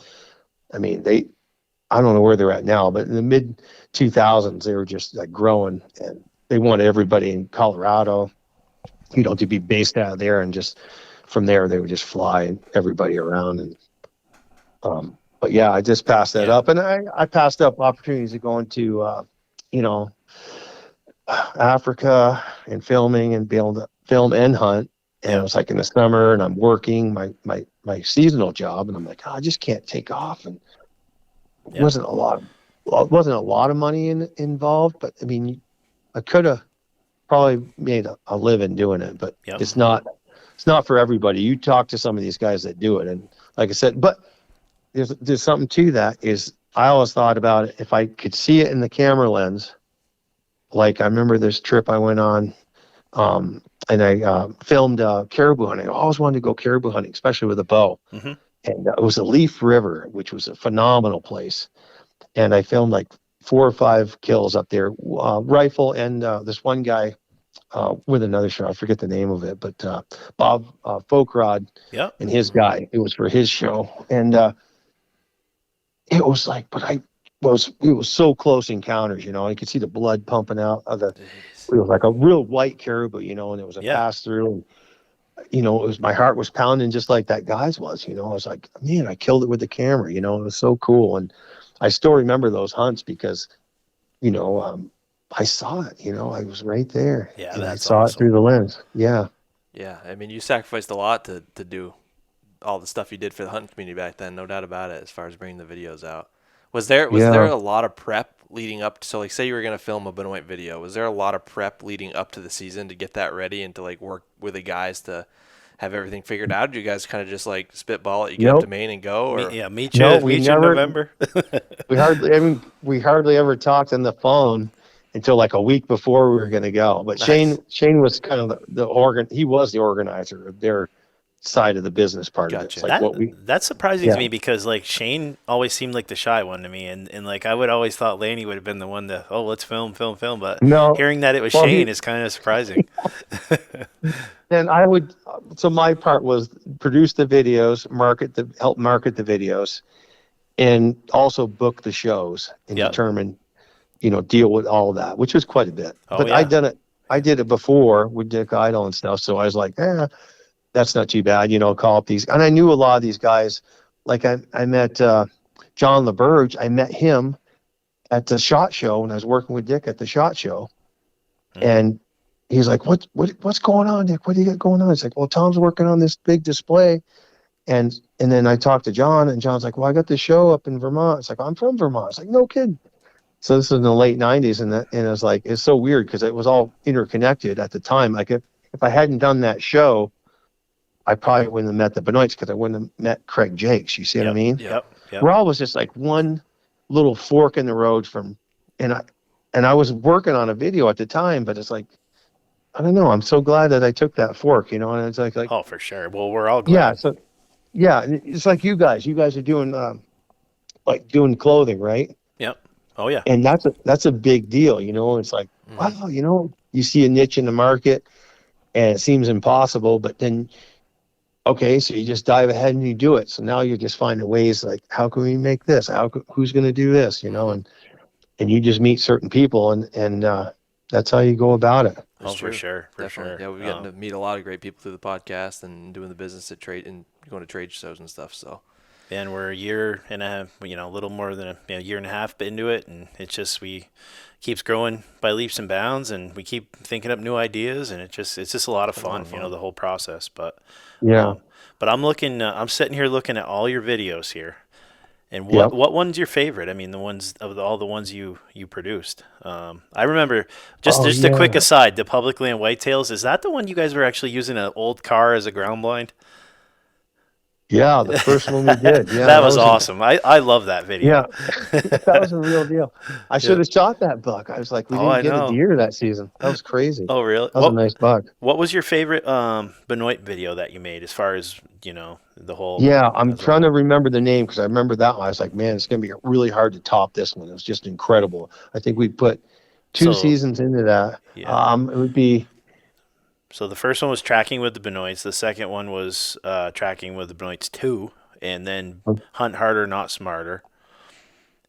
I mean, I don't know where they're at now, but in the mid 2000s, they were just like growing, and they wanted everybody in Colorado, to be based out of there. And just from there, they would just fly everybody around. And, but yeah, I just passed that up, and I passed up opportunities of going to, Africa and filming and be able to film and hunt. And it was like in the summer, and I'm working my seasonal job, and I'm like, I just can't take off. And it wasn't a lot of money involved, but I mean, I could have probably made a living doing it, but it's not for everybody. You talk to some of these guys that do it, and like I said, but there's something to that. Is I always thought about it, if I could see it in the camera lens. Like I remember this trip I went on, and I filmed caribou hunting. I always wanted to go caribou hunting, especially with a bow. Mm-hmm. And it was a Leaf River, which was a phenomenal place. And I filmed like 4 or 5 kills up there, rifle, and this one guy with another show. I forget the name of it, but Bob Folkrod and his guy. It was for his show, and it was like, it was so close encounters. You could see the blood pumping out of the. It was like a real white caribou, and it was a pass through. And it was, my heart was pounding just like that guy's was. I was like, man, I killed it with the camera. It was so cool, and I still remember those hunts because I saw it. I was right there, Yeah, and I that's saw it awesome. through the lens. Yeah. Yeah, I mean, you sacrificed a lot to do all the stuff you did for the hunting community back then, no doubt about it, as far as bringing the videos out. Was there a lot of prep leading up to, so like say you were going to film a Benoit video, was there a lot of prep leading up to the season to get that ready and to like work with the guys to have everything figured out? Do you guys kind of just like spitball it, you get up to Nope. Maine and go? Or Meet you, No, we meet you in never. November. We hardly ever talked on the phone until like a week before we were going to go. But Nice. Shane was kind of he was the organizer of their side of the business part of it. Gotcha. It's like That's surprising Yeah. to me because like Shane always seemed like the shy one to me, and like I would always thought Laney would have been the one to let's film, but No. hearing that it was Well, Shane is kind of surprising. And so my part was produce the videos, help market the videos, and also book the shows and Yep. determine, deal with all of that, which was quite a bit. Oh, But yeah. I did it before with Dick Idle and stuff. So I was like, that's not too bad, call up these. And I knew a lot of these guys. Like I met John LaBerge. I met him at the SHOT Show when I was working with Dick at the SHOT Show. And he's like, what's going on, Dick? What do you got going on? It's like, well, Tom's working on this big display. And then I talked to John, and John's like, well, I got this show up in Vermont. It's like, I'm from Vermont. It's like, no kidding. So this was in the late 90s, and it was like, it's so weird because it was all interconnected at the time. Like if I hadn't done that show, I probably wouldn't have met the Benoits because I wouldn't have met Craig Jakes. You see what I mean? Yep. Raw was just like one little fork in the road from, and I was working on a video at the time, but it's like, I don't know. I'm so glad that I took that fork, and it's like, Oh, for sure. Well, we're all glad. yeah. So, yeah, it's like you guys are doing, like doing clothing, right? Yep. Oh, yeah. And that's a big deal, It's like, wow, you see a niche in the market and it seems impossible, but then, okay, so you just dive ahead and you do it. So now you're just finding ways like, how can we make this? Who's going to do this? And you just meet certain people and that's how you go about it. That's For true. sure. For Definitely. sure. Yeah, we've gotten to meet a lot of great people through the podcast and doing the business at trade and going to trade shows and stuff. So, And we're a year and a half, a little more than a year and a half into it, and it's just keeps growing by leaps and bounds, and we keep thinking up new ideas, and it's just a lot of fun, the whole process. But Yeah. But I'm sitting here looking at all your videos here, and Yep. what one's your favorite? I mean, the ones of all the ones you produced. I remember just a quick aside, the Public Land Whitetails. Is that the one you guys were actually using an old car as a ground blind? Yeah, the first one we did. Yeah, that was awesome. I love that video. Yeah, that was a real deal. I should have shot that buck. I was like, we didn't get a deer that season. That was crazy. Oh, really? That was a nice buck. What was your favorite Benoit video that you made, as far as the whole? Yeah, I'm trying to remember the name because I remember that one. I was like, man, it's gonna be really hard to top this one. It was just incredible. I think we put two seasons into that. Yeah. It would be. So the first one was Tracking with the Benoits. The second one was Tracking with the Benoits 2, and then Hunt Harder, Not Smarter.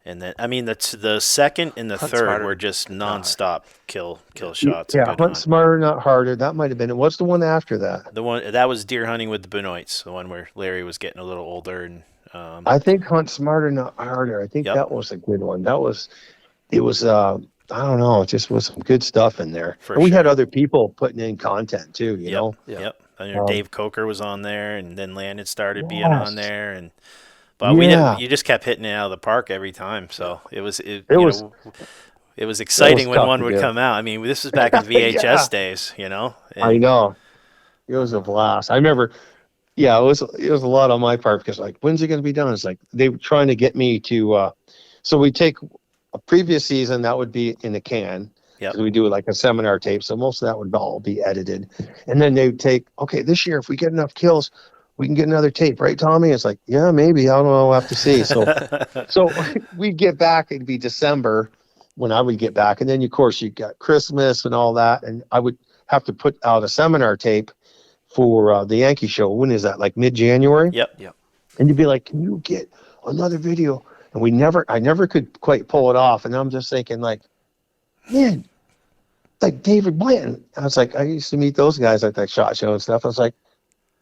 And then, that's the second and the third Smarter. were just nonstop kill shots. Yeah, Hunt Smarter, Not Harder. That might have been it. What's the one after that? The one that was Deer Hunting with the Benoits, the one where Larry was getting a little older, and I think Hunt Smarter, Not Harder. I think that was a good one. It was. I don't know. It just was some good stuff in there. And we had other people putting in content too. You know. Yep. I know Dave Coker was on there, and then Landon started being Yes. on there, and but you just kept hitting it out of the park every time. So it was exciting when tough one to would do. come out. I mean, this was back in VHS Yeah. days, And I know. It was a blast. I remember. Yeah, it was a lot on my part because like, when's it going to be done? It's like they were trying to get me to. So we take a previous season that would be in a can. Yep. So we do like a seminar tape. So most of that would all be edited, and then they would take. Okay, this year if we get enough kills, we can get another tape, right, Tommy? It's like, yeah, maybe. I don't know. We'll have to see. So we'd get back. It'd be December when I would get back, and then of course you got Christmas and all that, and I would have to put out a seminar tape for the Yankee show. When is that? Like mid-January? Yep. And you'd be like, can you get another video? And I never could quite pull it off. And I'm just thinking like, man, like David Blanton. I was like, I used to meet those guys at that SHOT Show and stuff. I was like,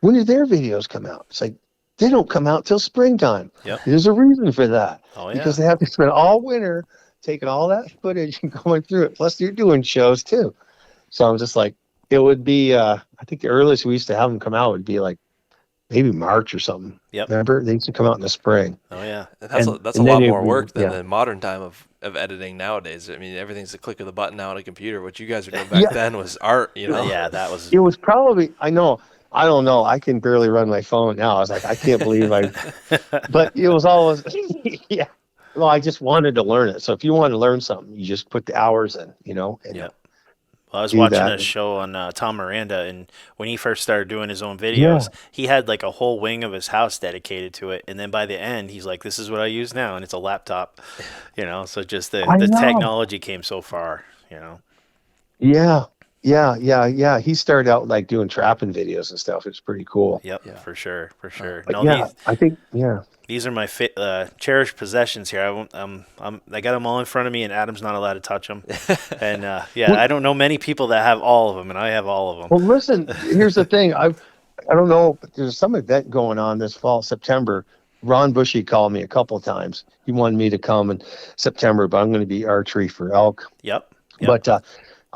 when do their videos come out? It's like, they don't come out till springtime. Yep. There's a reason for that. Oh, yeah. Because they have to spend all winter taking all that footage and going through it. Plus, you're doing shows too. So I'm just like, it would be, I think the earliest we used to have them come out would be like maybe March or something. Yep. Remember? They used to come out in the spring. Oh, yeah. That's And- a and lot then more work than yeah. the modern time of editing nowadays. I mean, everything's a click of the button now on a computer. What you guys were doing back then was art, you know? Yeah, that was. It was probably, I don't know. I can barely run my phone now. I was like, I can't believe but it was always, yeah. Well, I just wanted to learn it. So if you want to learn something, you just put the hours in, you know? And Yep. Well, I was do watching that. a show on Tom Miranda, and when he first started doing his own videos, he had like a whole wing of his house dedicated to it. And then by the end, he's like, "This is what I use now," and it's a laptop, you know. So just the I know. technology came so far, you know. Yeah. He started out like doing trapping videos and stuff. It's pretty cool. Yep, Yeah. for sure. But No, yeah, I think, yeah. these are my cherished possessions here. I got them all in front of me, and Adam's not allowed to touch them. And I don't know many people that have all of them, and I have all of them. Well, listen, here's the thing. I don't know, but there's some event going on this fall, September. Ron Bushy called me a couple of times. He wanted me to come in September, but I'm going to be archery for elk. Yep. But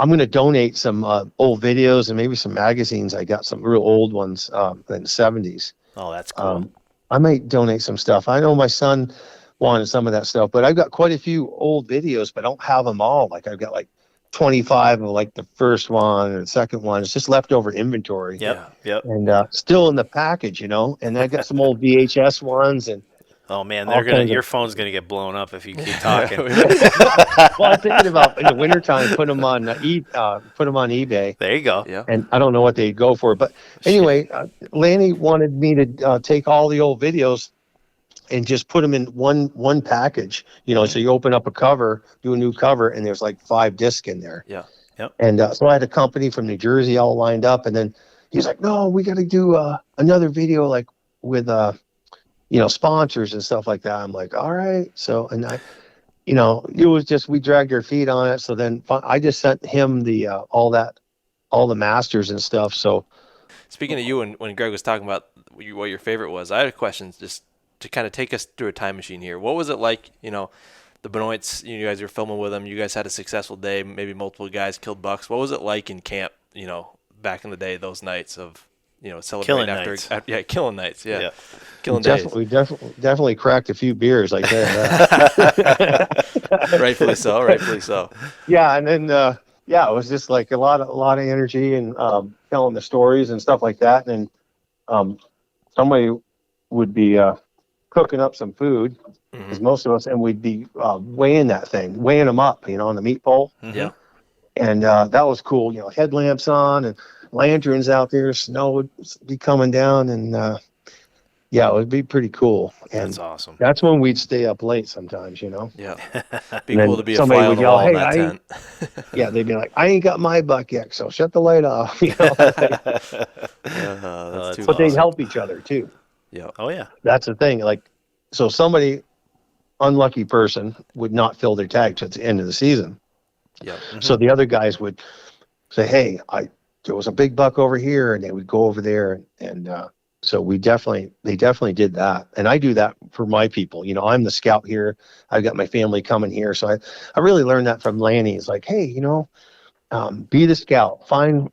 I'm going to donate some old videos and maybe some magazines. I got some real old ones in the 70s. Oh, that's cool. I might donate some stuff. I know my son wanted some of that stuff, but I've got quite a few old videos, but I don't have them all. Like I've got like 25 of like the first one or the second one. It's just leftover inventory. Yep. And still in the package, you know. And I got some old VHS ones and. Oh man, all kinds your of- phone's gonna get blown up if you keep talking. Well, I'm thinking about in the wintertime put them on eBay. There you go. Yeah. And I don't know what they'd go for, but anyway, Lanny wanted me to take all the old videos and just put them in one package. You know, so you open up a cover, do a new cover, and there's like 5 discs in there. Yeah. And so I had a company from New Jersey all lined up, and then he's like, "No, we got to do another video like with sponsors and stuff like that." I'm like, "All right." So and I. You know, it was just we dragged our feet on it. So then I just sent him all the masters and stuff. So Speaking of you, when Greg was talking about what your favorite was, I had a question just to kind of take us through a time machine here. What was it like, you know, the Benoits, you guys were filming with them, you guys had a successful day, maybe multiple guys killed bucks. What was it like in camp, you know, back in the day, those nights of, you know, celebrating killing nights. Yeah. Killing days. We definitely cracked a few beers like that. Rightfully so. Yeah. And then, it was just like a lot of energy and telling the stories and stuff like that. And somebody would be cooking up some food, because most of us, and we'd be weighing them up, you know, on the meat pole. Yeah. And that was cool, you know, headlamps on and lanterns out there. Snow would be coming down, and it would be pretty cool. And That's awesome. that's when we'd stay up late sometimes, you know. Yeah. Be And cool to be a somebody fly on would the yell, wall in "Hey, that I tent. Yeah, they'd be like, "I ain't got my buck yet, so shut the light off." You know? That's too But they'd awesome. help each other too. Yeah. Oh yeah. That's the thing. Like, so somebody unlucky person would not fill their tag to the end of the season. Yeah. So the other guys would say, "Hey, there was a big buck over here," and they would go over there, and so they definitely did that, and I do that for my people. You know, I'm the scout here. I've got my family coming here, so I really learned that from Lanny. It's like, hey, you know, be the scout. Find,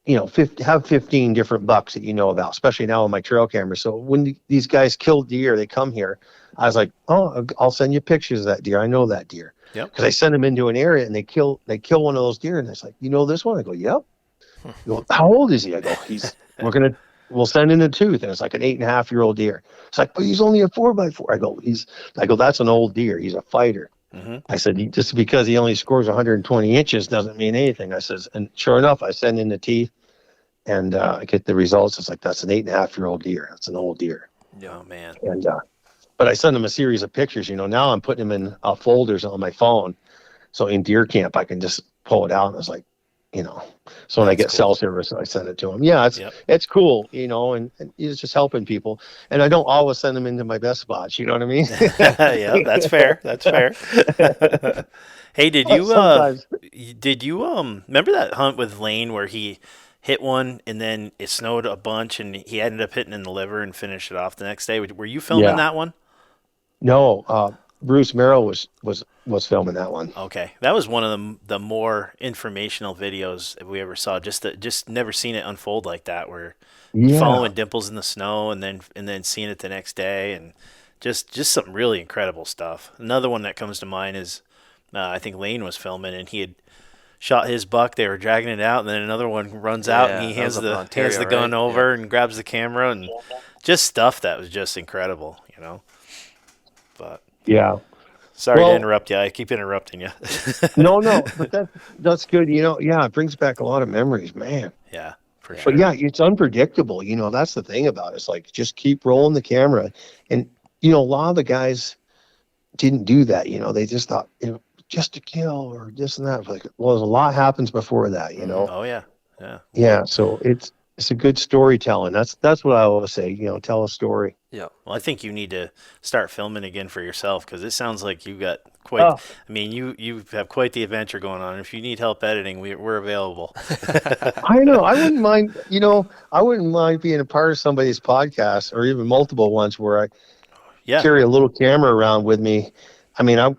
you know, have 15 different bucks that you know about, especially now on my trail camera. So when these guys kill deer, they come here. I was like, "Oh, I'll send you pictures of that deer. I know that deer." Yep. Because I send them into an area and they kill one of those deer, and it's like, "You know this one?" I go, "Yep." You go, "How old is he?" I go, we'll send in a tooth, and it's like an 8.5-year-old deer. It's like, "But he's only a 4x4. I go, "That's an old deer. He's a fighter." I said, "Just because he only scores 120 inches doesn't mean anything." I says, and sure enough, I send in the teeth, and I get the results. It's like, "That's an 8.5-year-old deer. That's an old deer." Oh man. And but I send them a series of pictures. You know, now I'm putting them in folders on my phone, so in deer camp I can just pull it out, and it's like, you know. So when I get cell service, I send it to them. Yeah, it's cool, you know, and it's just helping people. And I don't always send them into my best spots. You know what I mean? Yeah, that's fair. That's fair. Hey, did you Sometimes. remember that hunt with Lane where he hit one, and then it snowed a bunch, and he ended up hitting in the liver and finished it off the next day. Were you filming that one? No, Bruce Merrill was filming that one. Okay, that was one of the more informational videos that we ever saw. Just never seen it unfold like that, where following Dimples in the snow and then seeing it the next day, and just some really incredible stuff. Another one that comes to mind is I think Lane was filming, and he had shot his buck. They were dragging it out, and then another one runs out, and he hands the gun over and grabs the camera, and just stuff that was just incredible, you know. But sorry to interrupt you. I keep interrupting you. No, but that's good. You know, it brings back a lot of memories, man. Yeah, for sure. But it's unpredictable. You know, that's the thing about it. It's like, just keep rolling the camera. And, you know, a lot of the guys didn't do that. You know, they just thought, you know, just to kill or this and that. Like, well, a lot happens before that, you know? Oh, yeah. Yeah. So it's a good storytelling. That's what I always say, you know, tell a story. Yeah. Well, I think you need to start filming again for yourself, because it sounds like you've got quite. I mean, you have quite the adventure going on. If you need help editing, we're available. I know. I wouldn't mind. You know, I wouldn't mind being a part of somebody's podcast, or even multiple ones, where I carry a little camera around with me. I mean, I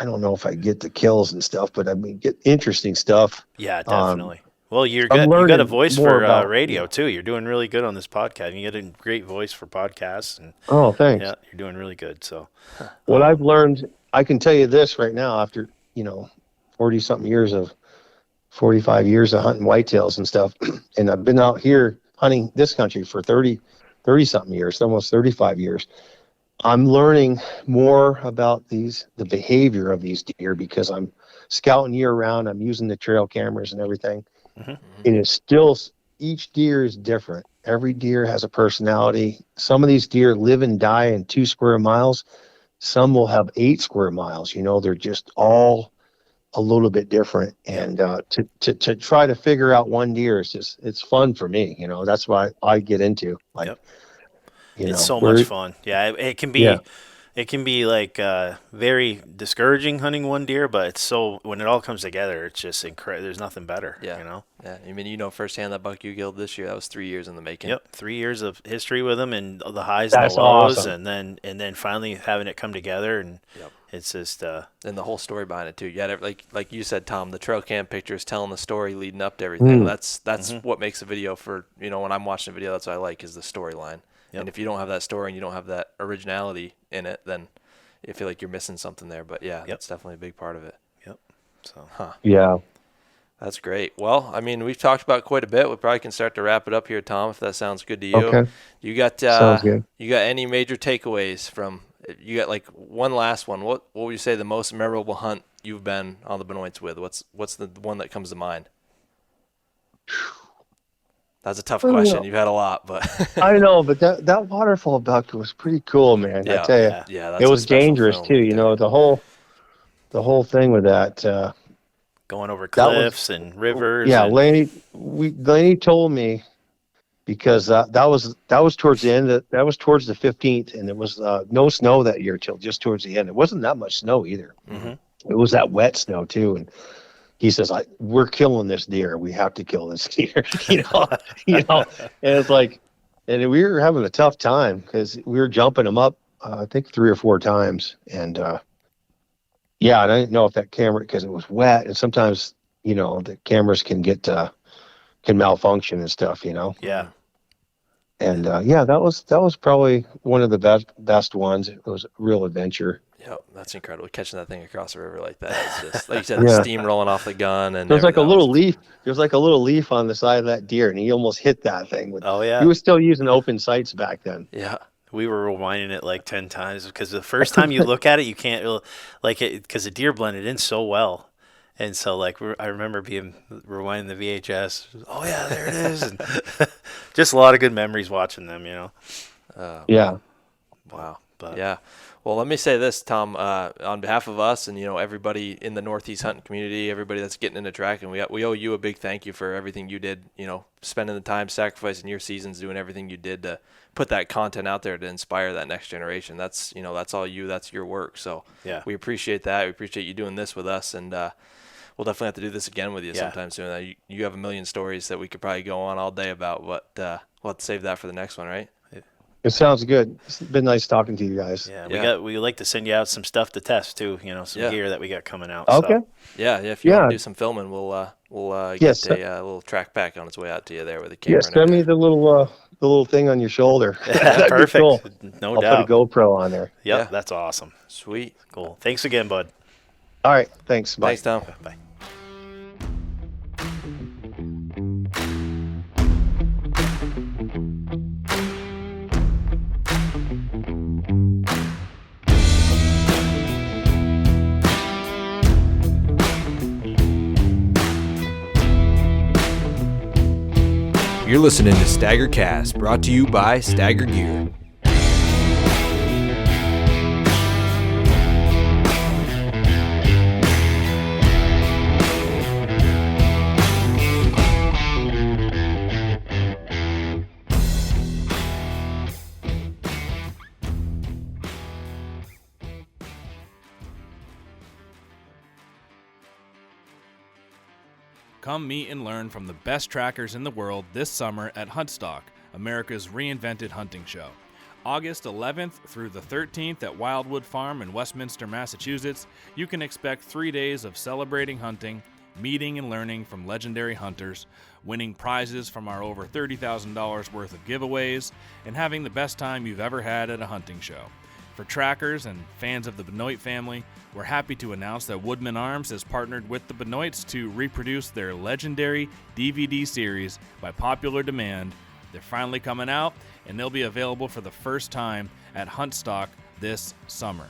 don't know if I get the kills and stuff, but I mean, get interesting stuff. Yeah, definitely. Well, you got a voice for radio too. You're doing really good on this podcast. You get a great voice for podcasts. And, thanks. Yeah, you're doing really good. So, what I've learned, I can tell you this right now, after 45 years of hunting whitetails and stuff, and I've been out here hunting this country for 30 something years, almost 35 years. I'm learning more about the behavior of these deer, because I'm scouting year round. I'm using the trail cameras and everything. Mm-hmm. And it's still, each deer is different. Every deer has a personality. Some of these deer live and die in 2 square miles. Some will have 8 square miles. You know, they're just all a little bit different. And to try to figure out one deer it's fun for me. You know, that's why I get into it's so much fun. Yeah, it can be. Yeah. It can be like very discouraging hunting one deer, but when it all comes together, it's just incredible. There's nothing better. Yeah. You know. Yeah. I mean, firsthand that buck you killed this year. That was 3 years in the making. Yep. 3 years of history with him, and the highs and the lows, awesome. and then finally having it come together, and it's just and the whole story behind it too. Yeah, like you said, Tom, the trail cam pictures telling the story leading up to everything. That's what makes a video for when I'm watching a video. That's what I like, is the storyline. Yep. And if you don't have that story and you don't have that originality in it, then you feel like you're missing something there. But that's definitely a big part of it. Yep. So. Yeah. That's great. Well, I mean, we've talked about quite a bit. We probably can start to wrap it up here, Tom, if that sounds good to you. Okay. You got sounds good. You got any major takeaways from? You got like one last one. What would you say the most memorable hunt you've been on the Benoits with? What's the one that comes to mind? That's a tough question. You've had a lot, but I know, but that waterfall buck was pretty cool, man. I tell you, yeah, it was dangerous too. You know, the whole thing with that going over cliffs and rivers. Yeah, Laney told me, because that was towards the end. That was towards the 15th, and there was no snow that year till just towards the end. It wasn't that much snow either. Mm-hmm. It was that wet snow too, and he says, "We're killing this deer. We have to kill this deer." you know, and it's like, and we were having a tough time because we were jumping them up, I think 3 or 4 times, and and I didn't know if that camera, because it was wet, and sometimes the cameras can malfunction and stuff, Yeah. And that was probably one of the best ones. It was a real adventure. Yeah, that's incredible. Catching that thing across the river like that. It's just, like you said, the steam rolling off the gun. And there's like a little leaf. There's like a little leaf on the side of that deer, and he almost hit that thing. He was still using open sights back then. Yeah. We were rewinding it like 10 times, because the first time you look at it, you can't really, like it, because the deer blended in so well. And so, like, I remember rewinding the VHS. Oh, yeah, there it is. And just a lot of good memories watching them, Yeah. Wow. But yeah. Well, let me say this, Tom, on behalf of us and, everybody in the Northeast hunting community, everybody that's getting into tracking, we owe you a big thank you for everything you did, spending the time, sacrificing your seasons, doing everything you did to put that content out there to inspire that next generation. That's, that's all you, that's your work. So yeah, we appreciate that. We appreciate you doing this with us. And we'll definitely have to do this again with you sometime soon. You have a million stories that we could probably go on all day about, but we'll have to save that for the next one, right? It sounds good. It's been nice talking to you guys. Yeah, we like to send you out some stuff to test too. Some gear that we got coming out. Okay. So. Yeah. If you want to do some filming, we'll get a little track pack on its way out to you there with a camera. Yeah, send me the little thing on your shoulder. Perfect. Cool. No I'll doubt. put a GoPro on there. Yep, that's awesome. Sweet. Cool. Thanks again, bud. All right. Thanks. Bye. Thanks, Tom. Bye. You're listening to STAGR Cast, brought to you by STAGR Gear. Come meet and learn from the best trackers in the world this summer at Huntstock, America's reinvented hunting show. August 11th through the 13th at Wildwood Farm in Westminster, Massachusetts, you can expect 3 days of celebrating hunting, meeting and learning from legendary hunters, winning prizes from our over $30,000 worth of giveaways, and having the best time you've ever had at a hunting show. For trackers and fans of the Benoit family, we're happy to announce that Woodman Arms has partnered with the Benoits to reproduce their legendary DVD series by popular demand. They're finally coming out, and they'll be available for the first time at Huntstock this summer.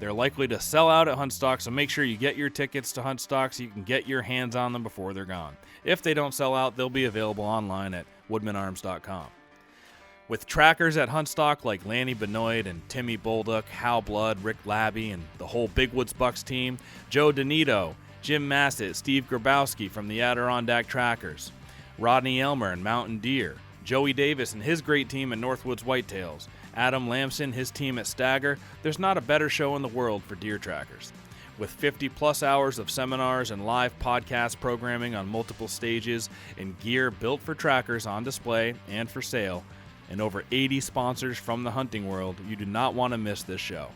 They're likely to sell out at Huntstock, so make sure you get your tickets to Huntstock so you can get your hands on them before they're gone. If they don't sell out, they'll be available online at woodmanarms.com. With trackers at Huntstock like Lanny Benoit and Timmy Bolduc, Hal Blood, Rick Labby, and the whole Big Woods Bucks team, Joe Donito, Jim Massett, Steve Grabowski from the Adirondack Trackers, Rodney Elmer and Mountain Deer, Joey Davis and his great team at Northwoods Whitetails, Adam Lamson, his team at STAGR, there's not a better show in the world for deer trackers. With 50-plus hours of seminars and live podcast programming on multiple stages and gear built for trackers on display and for sale, and over 80 sponsors from the hunting world, you do not want to miss this show.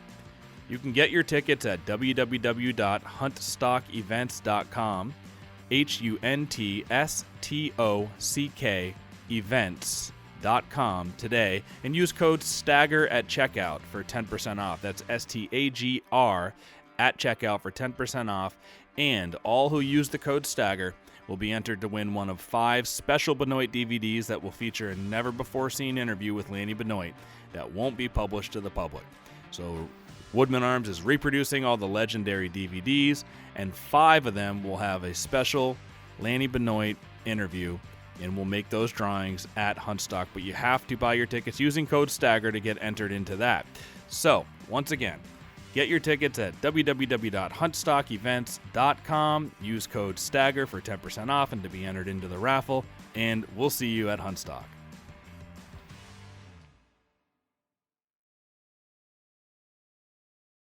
You can get your tickets at www.huntstockevents.com, HUNTSTOCK events.com today, and use code STAGR at checkout for 10% off. That's STAGR at checkout for 10% off, and all who use the code STAGR will be entered to win one of 5 special Benoit DVDs that will feature a never-before-seen interview with Lanny Benoit that won't be published to the public. So Woodman Arms is reproducing all the legendary DVDs, and 5 of them will have a special Lanny Benoit interview, and we'll make those drawings at Huntstock. But you have to buy your tickets using code STAGR to get entered into that. So, once again, get your tickets at www.huntstockevents.com. Use code STAGR for 10% off and to be entered into the raffle. And we'll see you at Huntstock.